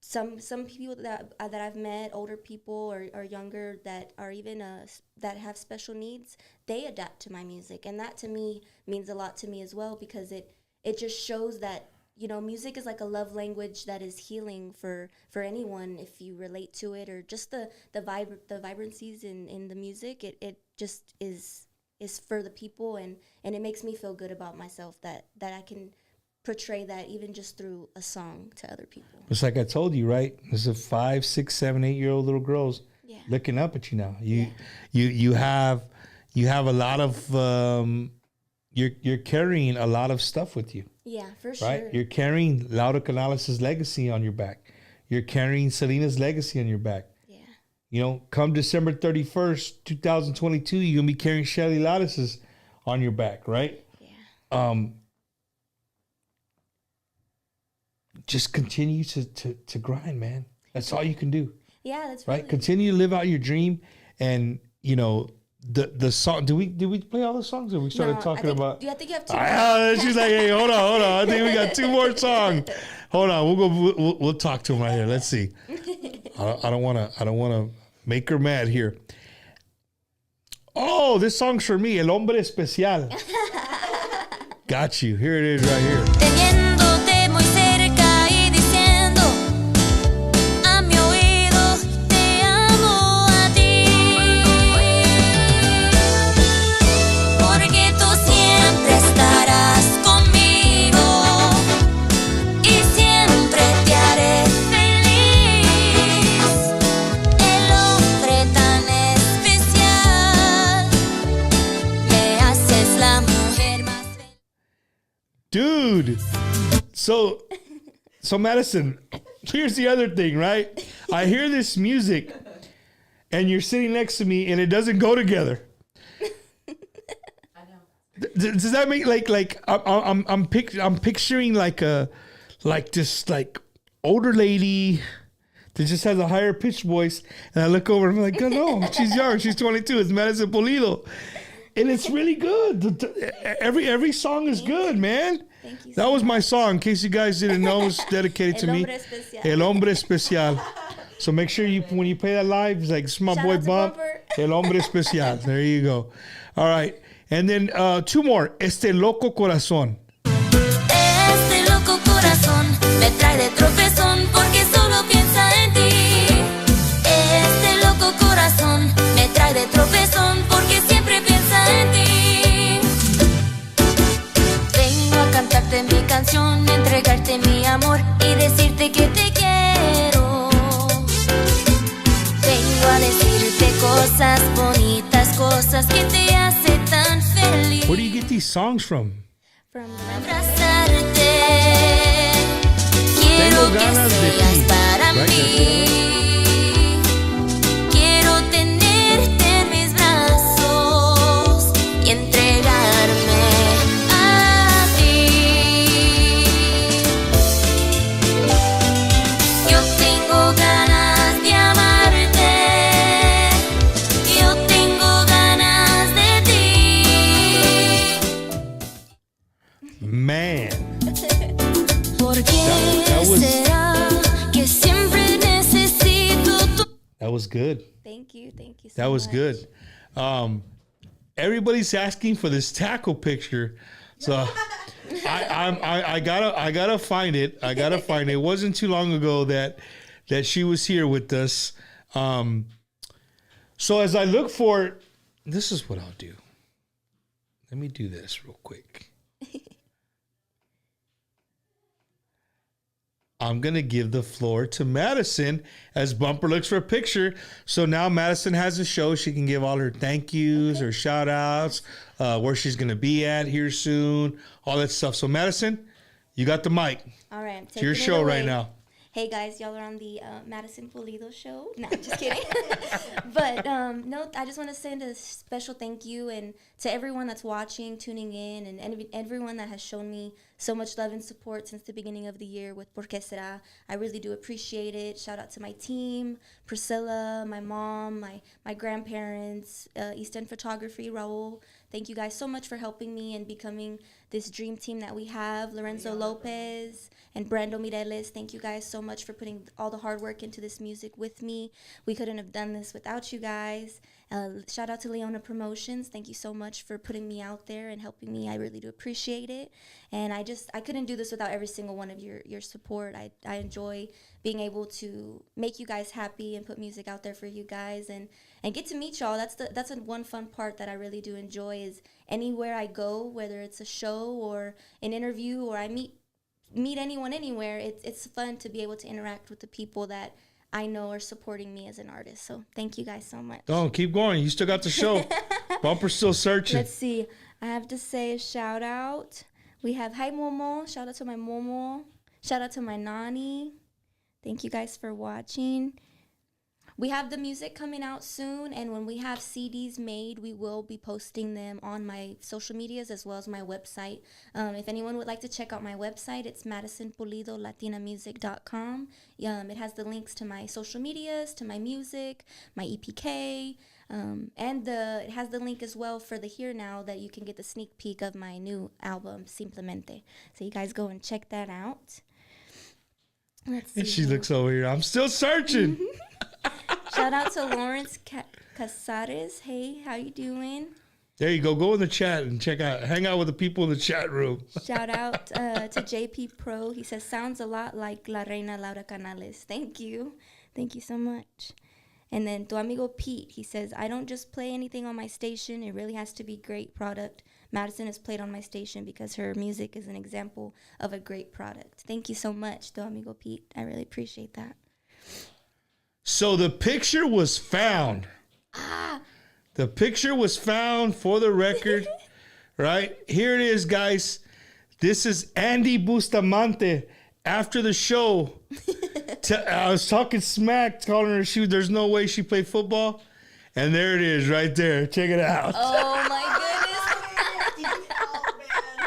some people that I've met, older people or younger that are even that have special needs, they adapt to my music, and that to me means a lot to me as well, because it just shows that, you know, music is like a love language that is healing for anyone if you relate to it, or just the vibrancies in the music. It just is for the people, and it makes me feel good about myself that I can portray that even just through a song to other people. It's like I told you, right? There's a 5, 6, 7, 8-year-old little girls looking up at you now. You have a lot of you're carrying a lot of stuff with you. Yeah, for sure. Right? You're carrying Laura Canales' legacy on your back. You're carrying Selena's legacy on your back. Yeah. You know, come December 31st, 2022, you're gonna be carrying Shelly Lattice's on your back, right? Yeah. Just continue to grind, man. That's all you can do. Yeah, that's right. Continue to live out your dream, and you know the song. Did we play all the songs? Or we started talking about? I think you have two. She's like, hey, hold on. I think we got 2 more songs. Hold on, we'll talk to him right here. Let's see. I don't wanna make her mad here. Oh, this song's for me, El Hombre Especial. Got you. Here it is right here. Teniéndote muy cerca y diciendo a mi oído, te amo a ti, porque tú siempre estarás conmigo y siempre te haré feliz. El hombre tan especial, me haces la mujer más feliz. Dude, so Madison, here's the other thing, right? I hear this music, and you're sitting next to me, and it doesn't go together. I know. Does that make like I'm picturing like this older lady that just has a higher pitched voice, and I look over and I'm like, oh, no, she's young, she's 22. It's Madison Pulido. And it's really good. Every song is good, man. Thank you. That was my song. In case you guys didn't know, it's dedicated to me. El Hombre Especial. So make sure when you play that live, it's like, this is my boy Bump. El Hombre Especial. There you go. All right. And then 2 more. Este Loco Corazón. Este loco corazón me trae de tropezón porque solo piensa en ti. Este loco corazón me trae de tropezón porque siempre piensa en ti. Vengo a cantarte mi canción, entregarte mi amor y decirte que te quiero. Vengo a decirte cosas bonitas, cosas que te hacen tan feliz. Where do you get these songs from? From Abrazarte, quiero que seas para mí. Quiero tenerte en mis brazos y entregarme a ti. Yo tengo ganas de amarte. Yo tengo ganas de ti. Man. ¿Por qué será que siempre necesito tu... That was good. Thank you so much. That was good. Everybody's asking for this tackle picture, so I gotta find it. I gotta find it. It wasn't too long ago that she was here with us. So as I look for it, this is what I'll do. Let me do this real quick. I'm going to give the floor to Madison as Bumper looks for a picture. So now Madison has a show. She can give all her thank yous, her shout outs, where she's going to be at here soon, all that stuff. So Madison, you got the mic. All right. It's your show right now. Hey guys, y'all are on the Madison Pulido show. No, just kidding. But no, I just want to send a special thank you and to everyone that's watching, tuning in, and everyone that has shown me so much love and support since the beginning of the year with Por Qué Será. I really do appreciate it. Shout out to my team, Priscilla, my mom, my grandparents, East End Photography, Raul. Thank you guys so much for helping me and becoming this dream team that we have. Lorenzo Lopez and Brando Mireles, thank you guys so much for putting all the hard work into this music with me. We couldn't have done this without you guys. Shout out to Leona Promotions. Thank you so much for putting me out there and helping me. I really do appreciate it. And I couldn't do this without every single one of your support. I enjoy being able to make you guys happy and put music out there for you guys and get to meet y'all. That's one fun part that I really do enjoy is anywhere I go, whether it's a show or an interview or I meet anyone anywhere, it's fun to be able to interact with the people that I know are supporting me as an artist. So thank you guys so much. Don't keep going. You still got the show. Bumper's still searching. Let's see. I have to say a shout out. We have Hi Momo. Shout out to my Momo. Shout out to my Nani. Thank you guys for watching. We have the music coming out soon, and when we have CDs made, we will be posting them on my social medias as well as my website. If anyone would like to check out my website, it's madisonpulidolaTinamusic.com. It has the links to my social medias, to my music, my EPK, and it has the link as well for the Here Now that you can get the sneak peek of my new album, Simplemente. So you guys go and check that out. Let's see. And she looks over here. I'm still searching. Shout out to Lawrence Casares. Hey, how you doing? There you go. Go in the chat and hang out with the people in the chat room. Shout out to JP Pro. He says, sounds a lot like La Reina Laura Canales. Thank you. Thank you so much. And then Tu Amigo Pete, he says, I don't just play anything on my station. It really has to be great product. Madison has played on my station because her music is an example of a great product. Thank you so much, Tu Amigo Pete. I really appreciate that. So the picture was found. The picture was found for the record, right? Here it is, guys. This is Andy Bustamante after the show. I was talking smack, calling her there's no way she played football. And there it is right there. Check it out. Oh, my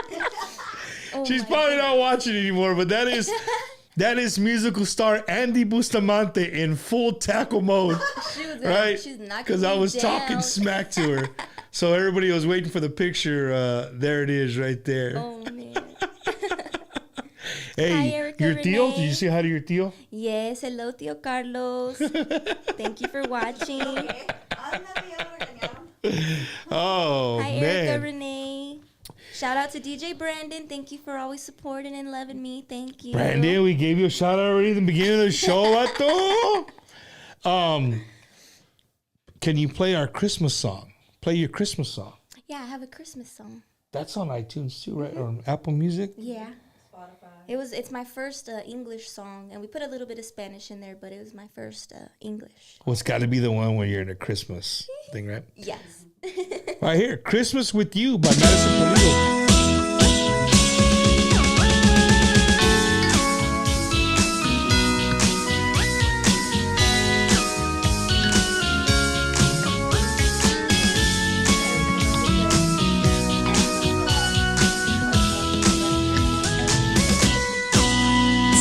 goodness. She's probably not watching anymore, but that is musical star Andy Bustamante in full tackle mode, right? Because I was talking smack to her. So everybody was waiting for the picture. There it is right there. Oh, man. Hey, Hi, Erica your tío? Renee. Did you say hi to your tío? Yes, hello, Tío Carlos. Thank you for watching. Oh, Hi, man. Erica Renee. Shout out to DJ Brandon. Thank you for always supporting and loving me. Thank you. Brandon, we gave you a shout out already at the beginning of the show, Vato. Can you play our Christmas song? Play your Christmas song. Yeah, I have a Christmas song. That's on iTunes too, right? Or on Apple Music? Yeah. It's my first English song, and we put a little bit of Spanish in there, but it was my first English. Well, it's got to be the one where you're in a Christmas thing, right? Yes. Right here, Christmas with You by Madison Pulido.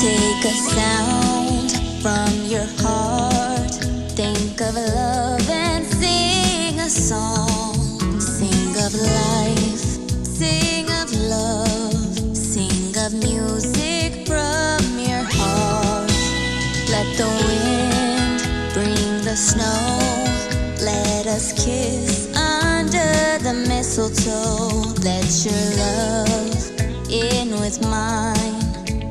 Take a sound from your heart. Think of love and sing a song. Sing of life, sing of love, sing of music from your heart. Let the wind bring the snow. Let us kiss under the mistletoe. Let your love in with mine.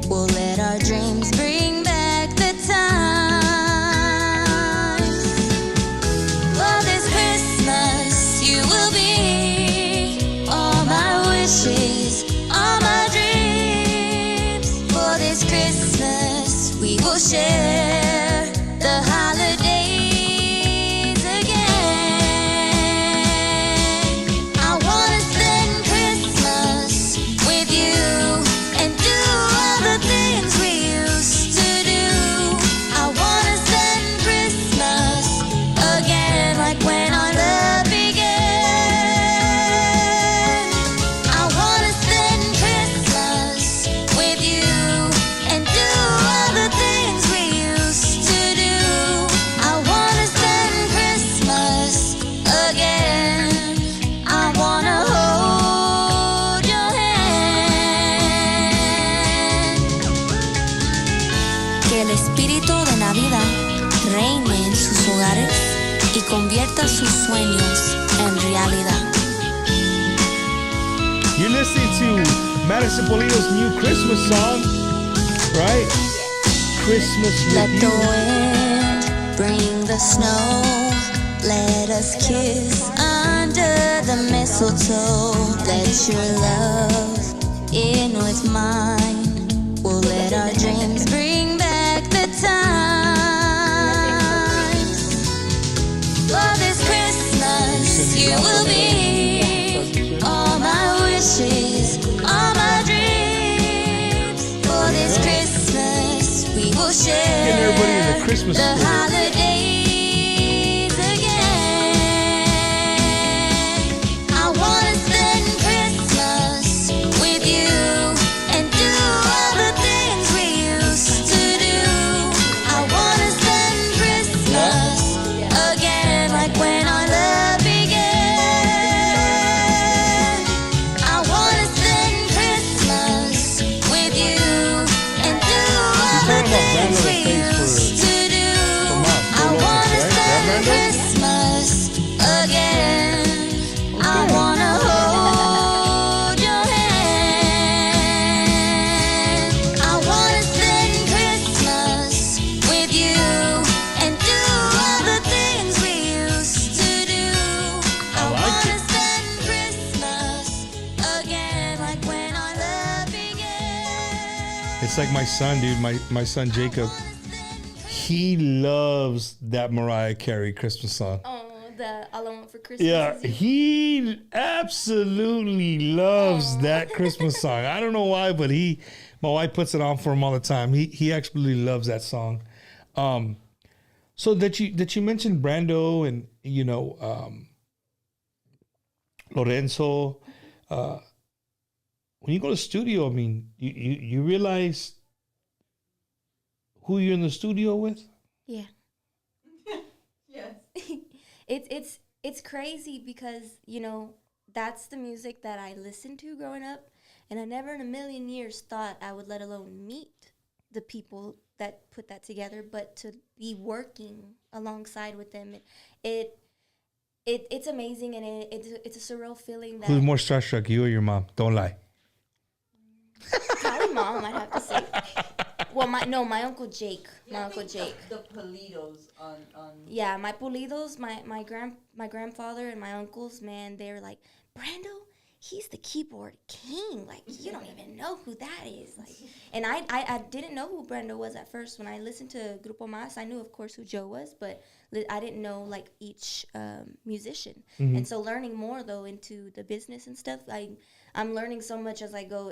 We'll let our dreams bring back the time. For this Christmas, you will be all my wishes, all my dreams. For this Christmas, we will share the holidays again. I wanna spend Christmas with you and do convierta sus sueños en realidad. You're listening to Madison Pulido's new Christmas song, right? Christmas with Let the you. wind bring the snow. Let us kiss under the mistletoe. Let your love in with mine. We'll let our dreams bring back the time. For this Christmas, you will be all my wishes, all my dreams. For this Christmas, we will share Getting everybody in the Christmas the spirit. holidays again. I wanna spend Christmas with you and do all the things we used to do. I wanna spend Christmas again, like when our love began. I wanna spend Christmas with you and do all the things we used to do. I wanna spend Christmas again. I wanna hold your hand. I wanna spend Christmas with you and do all the things we used to do. I wanna spend Christmas again, like when our love began. It's like my son, dude. My son Jacob. He loves that Mariah Carey Christmas song. Oh, the All I Want for Christmas. Yeah, Is You. he absolutely loves that Christmas song. I don't know why, but my wife puts it on for him all the time. He actually loves that song. So that you mentioned Brando and Lorenzo. When you go to the studio, I mean, you realize who you're in the studio with. Yeah. Yes. It's crazy because, that's the music that I listened to growing up, and I never in a million years thought I would let alone meet the people that put that together, but to be working alongside with them, it's amazing, and it's a surreal feeling that Who's more starstruck, you or your mom? Don't lie. probably mom, I'd have to say. Well, my Uncle Jake. Yeah, My Uncle Jake. The Politos on Yeah, my Pulidos, my grandfather and my uncles, man, they were like, Brando, he's the keyboard king. Like, you don't even know who that is. Like, and I didn't know who Brando was at first. When I listened to Grupo Más, I knew, of course, who Joe was, but I didn't know, like, each musician. And so learning more, though, into the business and stuff, I'm learning so much as I go.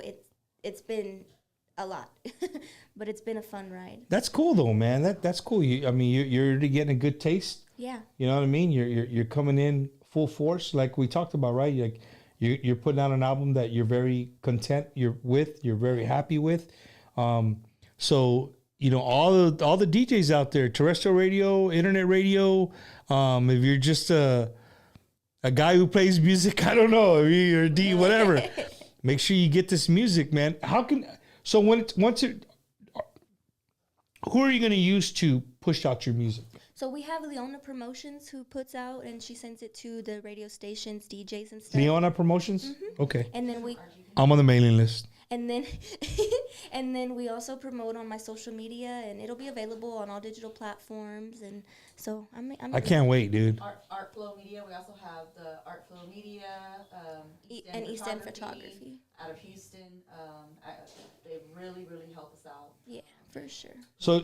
It's been a lot, but it's been a fun ride. That's cool though, man. That's cool. You're already getting a good taste. Yeah. You know what I mean? You're coming in full force, like we talked about, right? You're putting out an album that you're very content you're very happy with. So all the DJs out there, terrestrial radio, internet radio. If you're just a guy who plays music, I don't know, if you're a D, whatever. Make sure you get this music, man. Who are you going to use to push out your music? So we have Leona Promotions who puts out, and she sends it to the radio stations, DJs and stuff. Leona Promotions? Okay. And then I'm on the mailing list. and then we also promote on my social media, and it'll be available on all digital platforms. And so I can't wait, dude. Art Flow Media. We also have the Art Flow Media, East End Photography out of Houston. They really, really help us out. Yeah, for sure. So,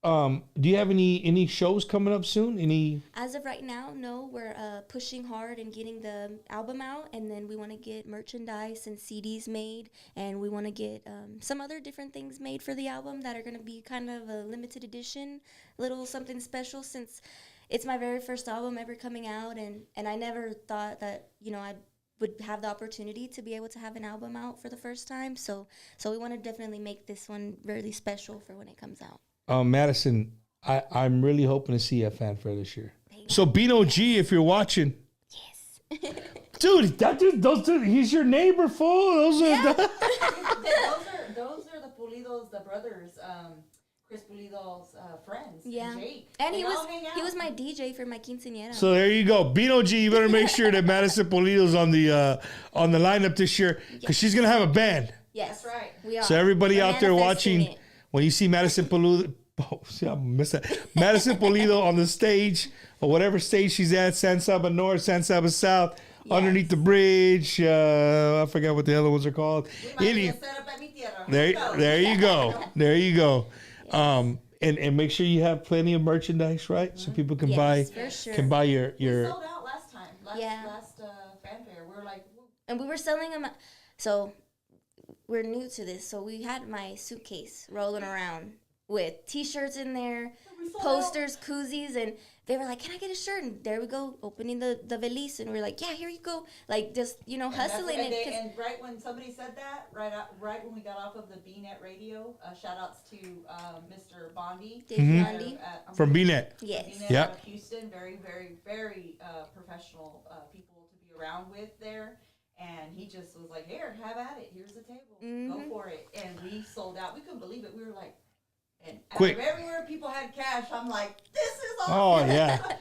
do you have any shows coming up soon? Any? As of right now, no. We're pushing hard and getting the album out, and then we want to get merchandise and CDs made, and we want to get some other different things made for the album that are going to be kind of a limited edition, little something special, since it's my very first album ever coming out, and I never thought that I would have the opportunity to be able to have an album out for the first time. So we want to definitely make this one really special for when it comes out. Madison, I'm really hoping to see you at Fanfare this year. So Bino G, if you're watching, Yes. dude, he's your neighbor, fool. those are the Pulidos, the brothers. Chris Pulido's friends. Yeah. Jake. And They he all hang was out. my DJ for my quinceañera. So there you go, Bino G. You better make sure that Madison Pulido's on the lineup this year because she's gonna have a band. Yes, That's right. we are. So everybody We're out there manifesting watching, it. when you see Madison Pulido, I missed that. Madison Pulido on the stage or whatever stage she's at, San Saba North, San Saba South, underneath the bridge. I forgot what the other ones are called. We might Any- get set up at mi tierra. there you go. There you go. And make sure you have plenty of merchandise, right? So people can Yes, for sure. buy your We sold out last time. Last fanfare. We're like, woo. And we were selling them. So we're new to this. So we had my suitcase rolling around with T-shirts in there, posters, koozies, and they were like, "Can I get a shirt?" And there we go, opening the valise, and we're like, "Yeah, here you go." Like just hustling and, it. 'Cause- and right when somebody said that, right when we got off of the BNet radio, shout outs to Mr. Bondi. Dave Bondi. from BNet. Yes. BNet Yep. out of Houston, very, very, very professional people to be around with there. And he just was like, "Here, have at it. Here's the table. Go for it." And we sold out. We couldn't believe it. We were like, and Quick. everywhere people had cash, I'm like, "This is awesome." Oh yeah.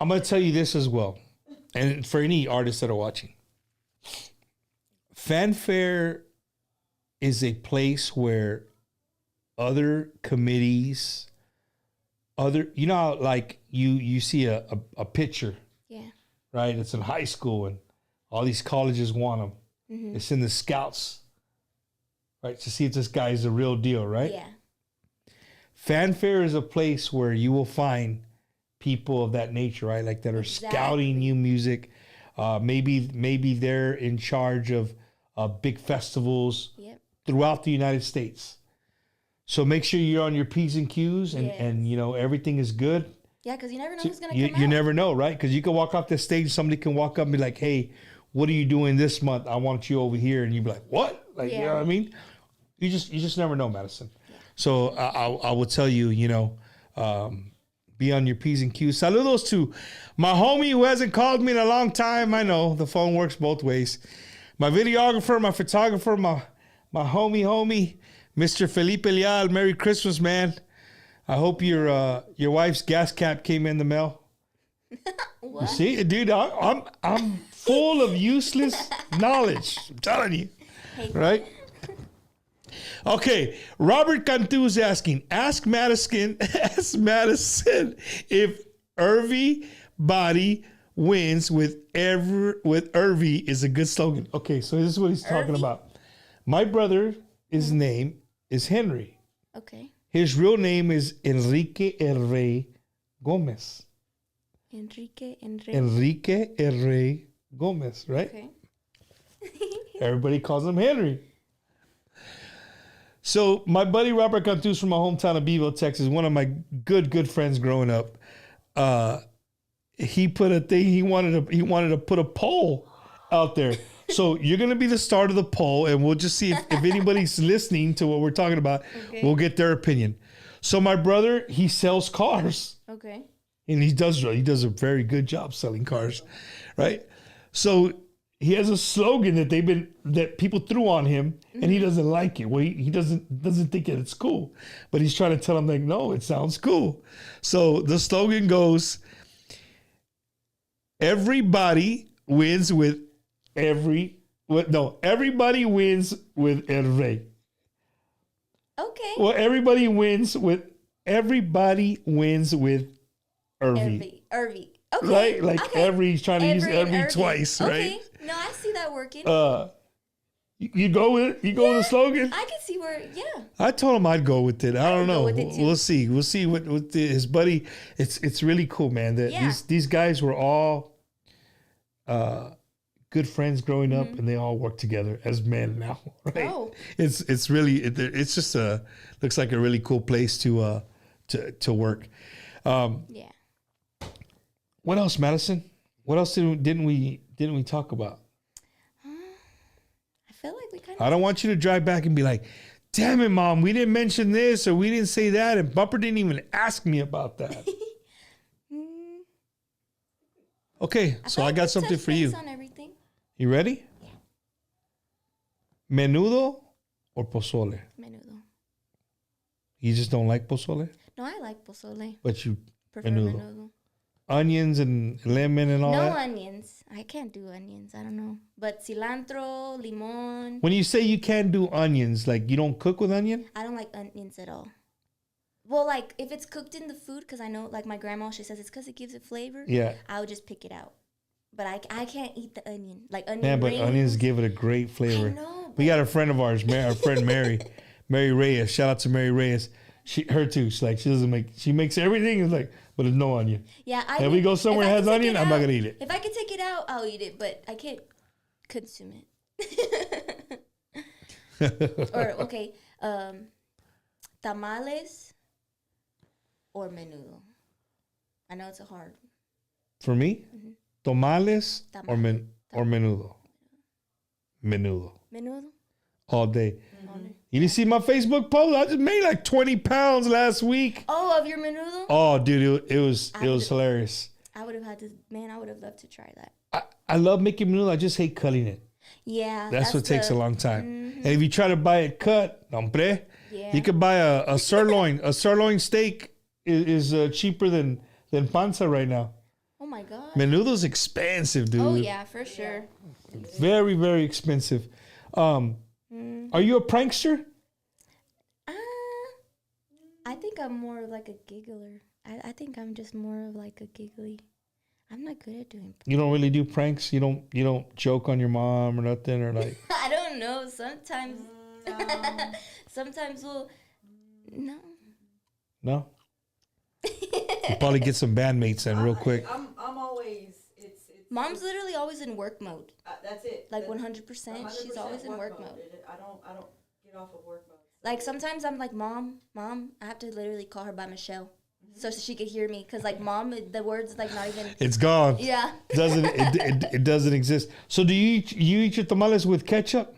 I'm gonna tell you this as well, and for any artists that are watching, Fanfare is a place where other committees, how, like you see a picture, Yeah. right? It's in high school and all these colleges want them. It's in the scouts, right? To see if this guy is the real deal, right? Yeah. Fanfare is a place where you will find people of that nature, right? Like that are scouting new music. Maybe they're in charge of big festivals Yep. throughout the United States. So make sure you're on your P's and Q's and everything is good. Yeah, because you never know who's gonna You come out. never know, right? Because you can walk off the stage, somebody can walk up and be like, "Hey, what are you doing this month? I want you over here," and you'd be like, "What?" Like, you know what I mean? You just never know, Madison. So I will tell you, be on your P's and Q's. Saludos to my homie who hasn't called me in a long time. I know the phone works both ways. My videographer, my photographer, my homie, Mr. Felipe Leal. Merry Christmas, man. I hope your wife's gas cap came in the mail. What? You see, dude, I'm full of useless knowledge. I'm telling you, right? Okay, Robert Cantu is asking, ask Madison if everybody wins with Irvy is a good slogan. Okay, so this is what he's talking about. My brother, his name is Henry. Okay. His real name is Enrique El Rey Gomez. Enrique. El Rey Gomez, right? Okay. Everybody calls him Henry. So my buddy Robert Cantus from my hometown of Beeville, Texas, one of my good friends growing up. He put a thing. He wanted to put a poll out there. So you're gonna be the start of the poll, and we'll just see if anybody's listening to what we're talking about. Okay. We'll get their opinion. So my brother, he sells cars. Okay. And he does a very good job selling cars, right? So he has a slogan that people threw on him, and he doesn't like it. Well, he doesn't think it's cool, but he's trying to tell them like, no, it sounds cool. So the slogan goes, everybody wins with everybody wins with El Rey. Okay. Well, everybody wins with Irvy. Irvy. Okay. Right? Like okay. he's trying to use and every twice, okay. right? No, I see that working. You go with with the slogan? I can see where, yeah. I told him I'd go with it. I don't would know. go with it too. We'll see. We'll see what his buddy. It's really cool, man. That these guys were all good friends growing up, and they all work together as men now. Right? Oh. It's really it's just looks like a really cool place to work. Yeah. What else, Madison? What else didn't we talk about? I feel like we kind I of. don't want you to drive back and be like, "Damn it, Mom, we didn't mention this or we didn't say that, and Bumper didn't even ask me about that." Okay, so I got something for you. On everything. You ready? Yeah. Menudo or pozole? Menudo. You just don't like pozole? No, I like pozole. But you Prefer menudo. menudo. Onions and lemon and all No that? onions. I can't do onions. I don't know. But cilantro, limon. When you say you can't do onions, like you don't cook with onion? I don't like onions at all. Well, like if it's cooked in the food, because I know, like my grandma, she says it's because it gives it flavor. Yeah. I would just pick it out. But I can't eat the onion. Like onion Man, but rings. onions give it a great flavor. I know. We got a friend of ours, our friend Mary, Mary Reyes. Shout out to Mary Reyes. Her too. She makes everything. It's like, but there's no onion. Yeah, If we go somewhere if I that has can take onion, it I'm not out- gonna eat it. If I can take it out, I'll eat it, but I can't consume it. Or okay, tamales or menudo. I know it's a hard. For me, tamales or Tamale. menudo. Menudo. Menudo. All day. You didn't see my Facebook post? I just made like 20 pounds last week. Oh, of your menudo? Oh, dude, it was hilarious. I would have had to. Man, I would have loved to try that. I love making menudo. I just hate cutting it. Yeah, That's what takes a long time. And if you try to buy it cut, hombre, Yeah. you could buy a sirloin. A sirloin steak is cheaper than panza right now. Oh my god. Menudo's expensive, dude. Oh yeah, for sure. Very, very expensive. Are you a prankster? I think I'm more of like a giggler. I think I'm just more of like a giggly. I'm not good at doing. You don't really do pranks. You don't joke on your mom or nothing, or like. I don't know. Sometimes. Sometimes we'll. No. No. You probably get some bandmates in real quick. I'm always it's Mom's literally always in work mode. that's it. Like That's 100%. She's always in work mode. I don't get off of work mode. Like sometimes I'm like, Mom, I have to literally call her by Michelle, so she could hear me. Cause like Mom, the words like not even. It's gone. Yeah. It doesn't exist. So do you eat your tamales with ketchup?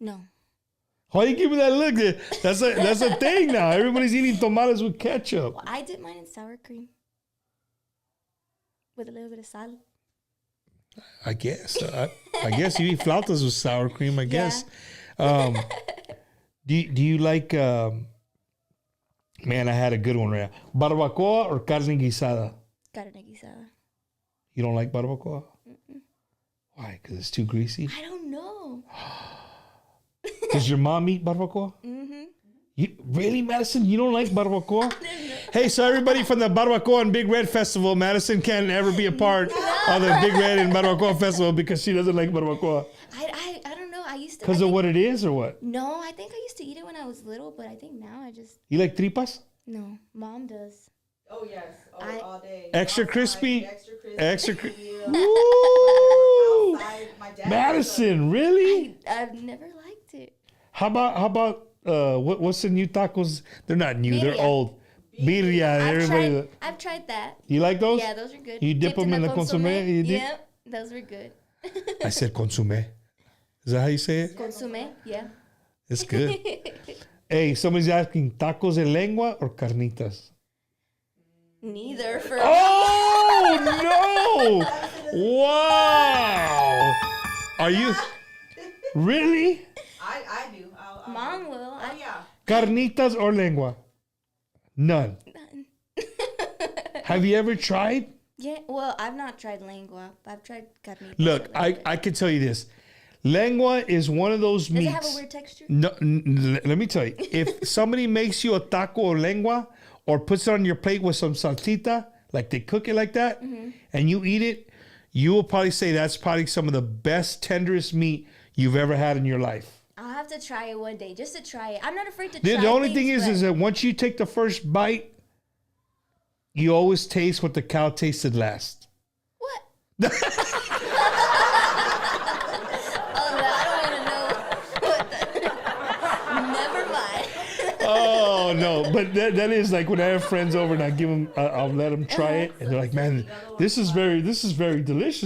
No. Why you give me that look? That's a thing now. Everybody's eating tamales with ketchup. Well, I dip mine in sour cream with a little bit of salt. I guess. I guess you eat flautas with sour cream. I guess. Do you like? Man, I had a good one right now. Barbacoa or carne guisada? Carne guisada. You don't like barbacoa? Why? Because it's too greasy. I don't know. Does your mom eat barbacoa? You really, Madison? You don't like barbacoa? Hey, so everybody from the Barbacoa and Big Red Festival, Madison can't ever be a part of the Big Red and Barbacoa Festival because she doesn't like barbacoa. I don't know. I used to. Because I of think- what it is or what? No, I think I used to eat it when I was little, but I think now I just You like tripas? no. Mom does. Oh yes, all day. Extra Outside, crispy? Extra crispy. Extra Woo! Outside, my dad Madison, really? I've never liked it. How about what's the new tacos? They're not new, they're Birria. old. Birria, everybody. I've tried that. You like those? Yeah, those are good. You dip Dipped them in the consomme? You dip? Yeah, those were good. I said consomme. Is that how you say it? Consomme, yeah. It's good. Hey, somebody's asking, tacos de lengua or carnitas? Neither for Oh, no! Wow! Are you... Really? I do. I'll Mom will. Oh yeah. Carnitas or lengua? None. Have you ever tried? Yeah, well, I've not tried lengua. I've tried carnitas. Look, I can tell you this. Lengua is one of those Does meats. it have a weird texture? No, let me tell you. If somebody makes you a taco or lengua or puts it on your plate with some salsita, like they cook it like that, and you eat it, you will probably say that's probably some of the best, tenderest meat you've ever had in your life. I'll have to try it one day, just to try it. I'm not afraid to The, try the only things, thing is that once you take the first bite, you always taste what the cow tasted last. What? Oh, no, I don't want to know. Never mind. Oh no! But that is like when I have friends over and I give them, I'll let them try it, and they're like, "Man, this is very delicious,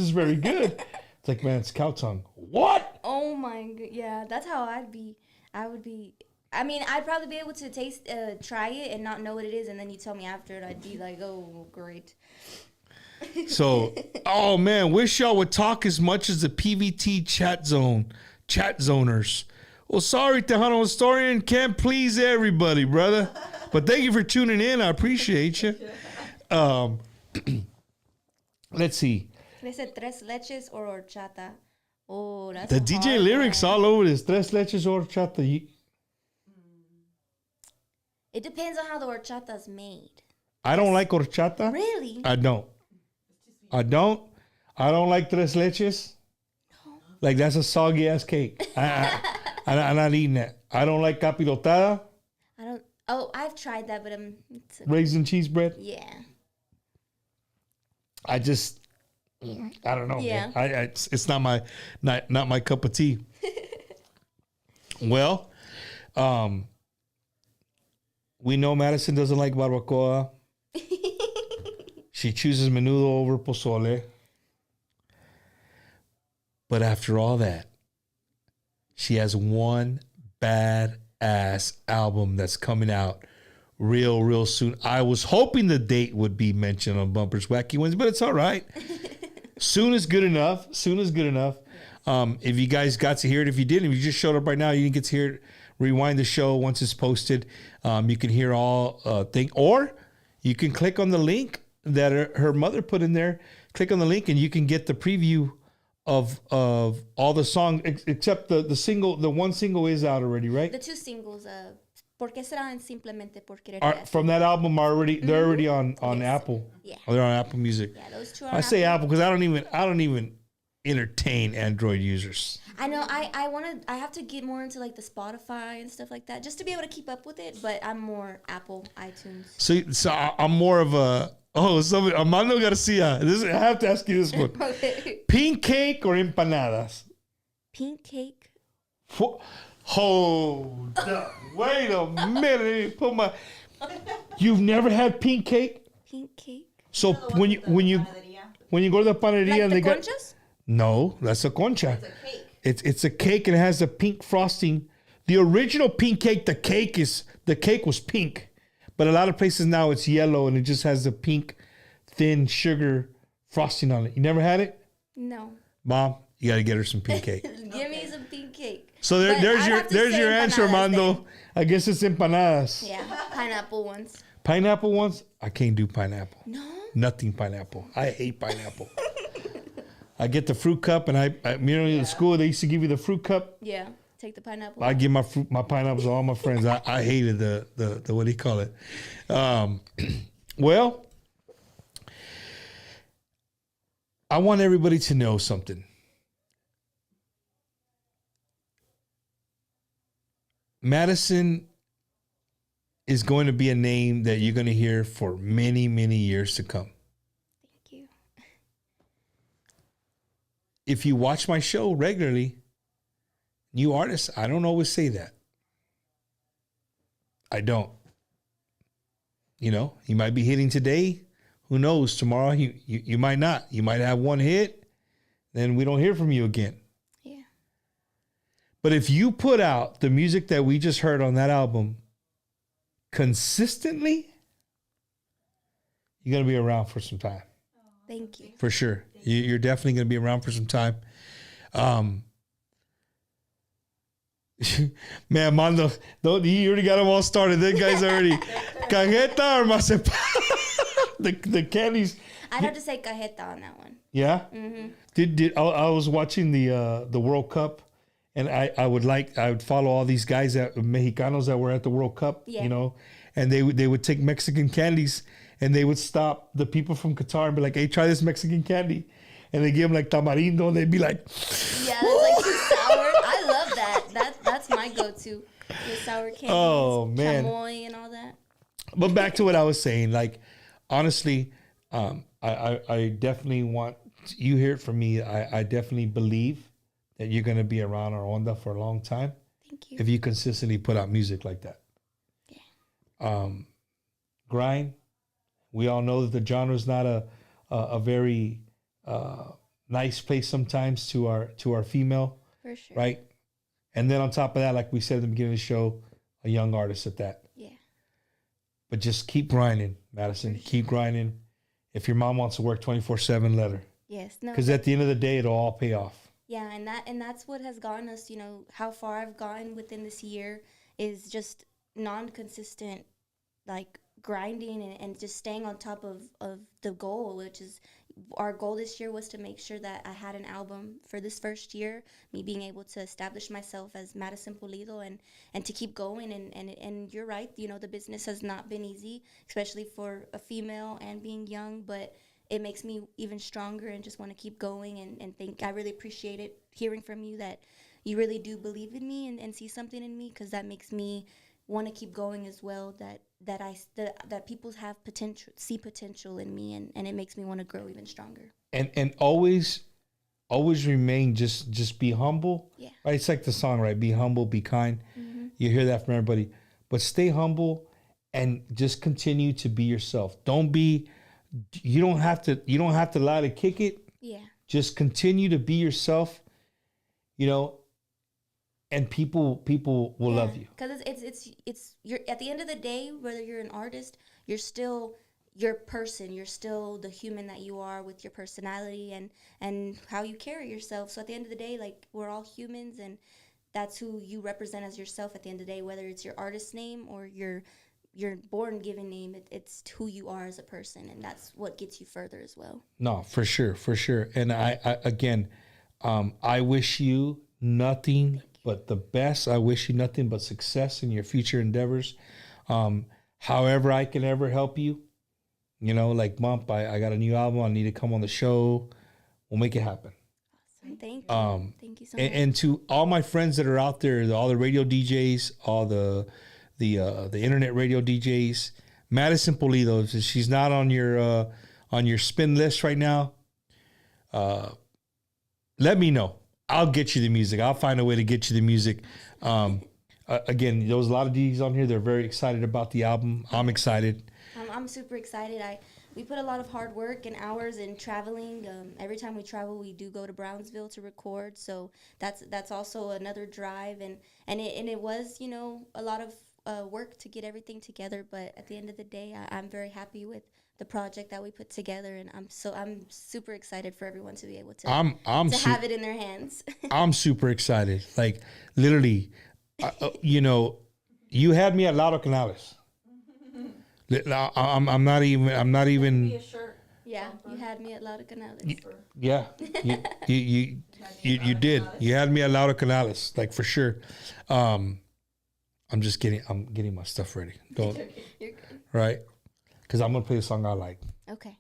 very good." It's like, man, it's cow tongue. What? Oh my god, yeah, that's how I would be. I mean, I'd probably be able to try it and not know what it is, and then you tell me after it, I'd be like, oh, great. So, oh man, wish y'all would talk as much as the PVT chat zoners. Well, sorry, Tejano Historian. Can't please everybody, brother. But thank you for tuning in. I appreciate you. Let's see. They said tres leches or horchata. Oh, that's The a DJ hard lyrics one. all over this. Tres leches horchata. It depends on how the horchata's made. I don't like horchata. Really? I don't. I don't like tres leches. Like, that's a soggy ass cake. I'm not eating that. I don't like capirotada, I don't. Oh, I've tried that, but raisin cheese bread. yeah. I just, I don't know. Yeah. Man. It's not my cup of tea. Well, we know Madison doesn't like barbacoa. She chooses menudo over pozole. But after all that, she has one badass album that's coming out real soon. I was hoping the date would be mentioned on Bumpers Wacky Wins, but it's all right. Soon is good enough. Soon is good enough. If you guys got to hear it, if you didn't, if you just showed up right now, you didn't get to hear it, rewind the show once it's posted. You can hear all things, or you can click on the link that her mother put in there. Click on the link and you can get the preview of all the songs except the single. The one single is out already, right? The two singles, ¿Por qué será en Simplemente por querer? From that album are already they're already on Yes. Apple. Yeah. Oh, they're on Apple Music. Yeah, those two are I say Apple because I don't even entertain Android users. I know. I have to get more into like the Spotify and stuff like that just to be able to keep up with it. But I'm more Apple iTunes. So I'm more of a somebody Armando Garcia. I have to ask you this one: Okay. pink cake or empanadas? Pink cake. Hold up. Wait a minute. You've never had pink cake? Pink cake. So when you go to the panaderia Like and the they got conchas? no, that's a concha. It's a cake. It's a cake and it has a pink frosting. The original pink cake, the cake was pink, but a lot of places now it's yellow and it just has the pink, thin sugar frosting on it. You never had it, No. Mom? You got to get her some pink cake. Give me some pink cake. So But there's I'd have to your say answer, empanadas Armando. then. I guess it's empanadas. Yeah, pineapple ones. Pineapple ones? I can't do pineapple. No. Nothing pineapple. I hate pineapple. I get the fruit cup, and I in school they used to give you the fruit cup. Yeah, take the pineapple. I give my pineapples to all my friends. I hated the what do you call it? Well, I want everybody to know something. Madison is going to be a name that you're going to hear for many, many years to come. Thank you. If you watch my show regularly, new artists, I don't always say that. I don't. You know, you might be hitting today. Who knows? Tomorrow you might not. You might have one hit, then we don't hear from you again. Yeah. But if you put out the music that we just heard on that album consistently, you're going to be around for some time. Thank you. For sure. You're definitely going to be around for some time. Man, Mondo, you already got them all started. That guy's already cajeta or macepan. the candies. I'd have to say cajeta on that one. Yeah. Mm-hmm. I was watching the World Cup, and I would follow all these guys Mexicanos that were at the World Cup. Yeah. You know, and they would take Mexican candies and they would stop the people from Qatar and be like, "Hey, try this Mexican candy," and they give them like tamarindo, and they'd be like, Yeah, it's like too sour. I love that. That's my go-to. The sour candies. Oh, man. Chamoy and all that. But back to what I was saying, like, honestly, I definitely want you hear it from me. I definitely believe that you're going to be around our onda for a long time Thank you. if you consistently put out music like that. Yeah. Grind. We all know that the genre is not a very nice place sometimes to our female, For sure. right? And then on top of that, like we said at the beginning of the show, a young artist at that. Yeah. But just keep grinding, Madison. Keep grinding. If your mom wants to work 24/7, let her. Yes. No. Because at the end of the day, it'll all pay off. Yeah, and that's what has gotten us, how far I've gotten within this year is just non-consistent, like grinding and just staying on top of the goal, which is our goal this year was to make sure that I had an album for this first year, me being able to establish myself as Madison Pulido and to keep going. And you're right, the business has not been easy, especially for a female and being young, but it makes me even stronger and just want to keep going and think I really appreciate it hearing from you that you really do believe in me and see something in me, because that makes me want to keep going as well, that people have see potential in me, and it makes me want to grow even stronger. And always remain, just be humble. Yeah. Right? It's like the song, right? Be humble, be kind. Mm-hmm. You hear that from everybody. But stay humble and just continue to be yourself. You don't have to lie to kick it. Yeah. Just continue to be yourself, and people will love you. Because it's you're at the end of the day, whether you're an artist, you're still your person. You're still the human that you are with your personality and how you carry yourself. So at the end of the day, like, we're all humans, and that's who you represent as yourself at the end of the day, whether it's your artist name or your born given name. It's who you are as a person, and that's what gets you further as well. No, for sure. And I again, I wish you nothing but the best. I wish you nothing but success in your future endeavors. However I can ever help you, like, Bump, I got a new album, I need to come on the show, we'll make it happen. Awesome. Thank you. Thank you so much. And to all my friends that are out there, all the radio DJs, all the internet radio DJs, Madison Pulido, if she's not on your spin list right now, let me know. I'll get you the music. I'll find a way to get you the music. Again, there was a lot of DJs on here. They're very excited about the album. I'm excited. I'm super excited. We put a lot of hard work and hours in traveling. Every time we travel, we do go to Brownsville to record. So that's also another drive, and it was a lot of work to get everything together. But at the end of the day, I'm very happy with the project that we put together, and I'm super excited for everyone to be able to have it in their hands. I'm super excited. Like, literally, you had me at Lauro Canales. I'm not even. Be a shirt. Yeah, you had me at Lauro Canales. Yeah, you did. You had me at Lauro Canales, like, for sure. I'm just kidding. I'm getting my stuff ready. Don't. You're good. Right, because I'm gonna play the song I like. Okay.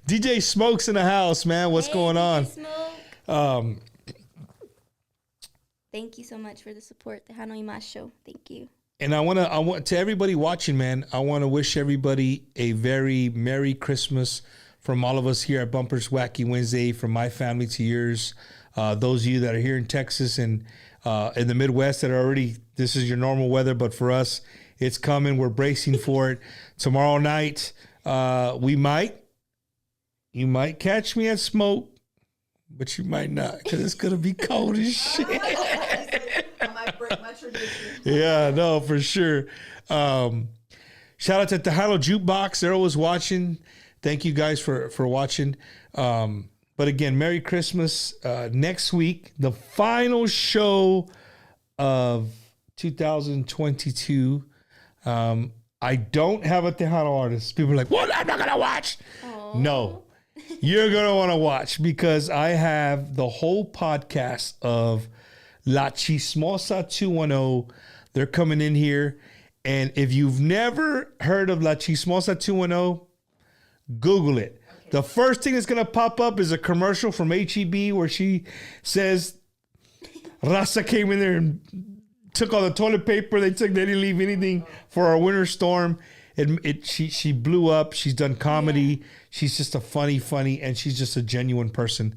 DJ Smoke's in the house, man. What's going on? Smoke. Thank you so much for the support, Tejano Artist Show. Thank you. And I want to everybody watching, man, I want to wish everybody a very Merry Christmas from all of us here at Bumpers Wacky Wednesday, from my family to yours. Those of you that are here in Texas and in the Midwest that are already, this is your normal weather, but for us, it's coming. We're bracing for it. Tomorrow night, you might catch me at Smoke, but you might not, because it's going to be cold as shit. I might break my tradition. Yeah, no, for sure. Shout out to Tejano Jukebox. They're always watching. Thank you guys for watching. But again, Merry Christmas. Next week, the final show of 2022. I don't have a Tejano artist. People are like, what? I'm not going to watch. Aww. No. You're going to want to watch, because I have the whole podcast of La Chismosa 210. They're coming in here. And if you've never heard of La Chismosa 210, Google it. Okay. The first thing that's going to pop up is a commercial from HEB where she says, Raza came in there and took all the toilet paper. They didn't leave anything for our winter storm. She blew up. She's done comedy. Yeah. She's just a funny, and she's just a genuine person.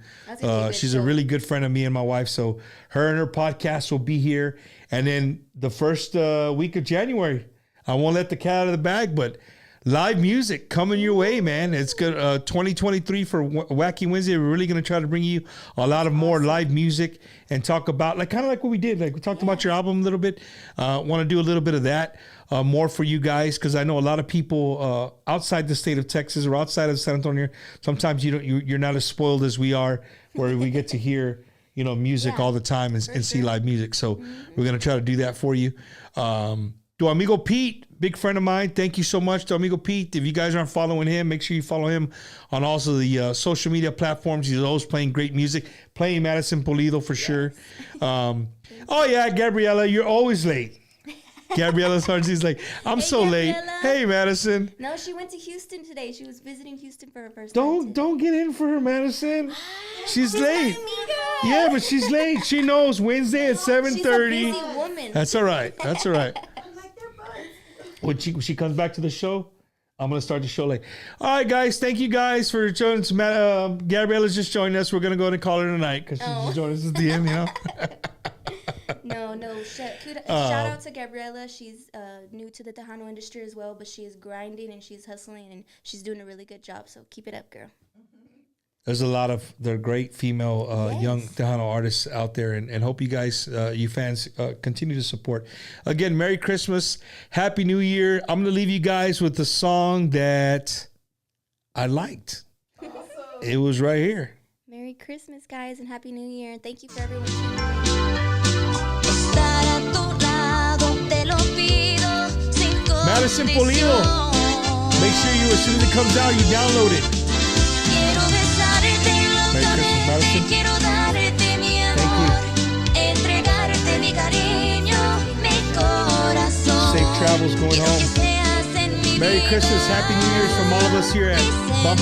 She's a really good friend of me and my wife. So her and her podcast will be here. And then the first week of January, I won't let the cat out of the bag, but live music coming your way, man. It's good. 2023 for Wacky Wednesday. We're really going to try to bring you a lot of more live music and talk about kind of like what we did. Like we talked about your album a little bit. Want to do a little bit of that more for you guys, because I know a lot of people outside the state of Texas or outside of San Antonio. Sometimes you're not as spoiled as we are, where we get to hear music all the time and see live music. So we're going to try to do that for you. To Amigo Pete, big friend of mine, thank you so much to Amigo Pete. If you guys aren't following him, make sure you follow him on also the social media platforms. He's always playing great music, playing Madison Pulido for sure. Oh yeah, Gabriella, you're always late. Gabriella's hard. She's like, I'm so late. Hey, Madison. No, she went to Houston today. She was visiting Houston for her first time. Don't get in for her, Madison. She's late. Yeah, but she's late. She knows Wednesday at 7:30. She's a busy woman. That's all right. That's all right. When she comes back to the show, I'm going to start the show late. All right, guys. Thank you guys for joining us. Gabriella's just joined us. We're going to go ahead and call her tonight because she's just joined us at the end, No. Shout out to Gabriella. She's new to the Tejano industry as well, but she is grinding and she's hustling and she's doing a really good job. So keep it up, girl. There's a lot of they're great female young Tejano artists out there, and hope you guys, you fans, continue to support. Again, Merry Christmas, Happy New Year. I'm going to leave you guys with the song that I liked. Awesome. It was right here. Merry Christmas, guys, and Happy New Year. And thank you for everyone tuning in. Madison Pulido. Make sure you, as soon as it comes out, you download it. Merry Christmas, Madison. Thank you. Safe travels going home. Merry Christmas, Happy New Year from all of us here at Bumper.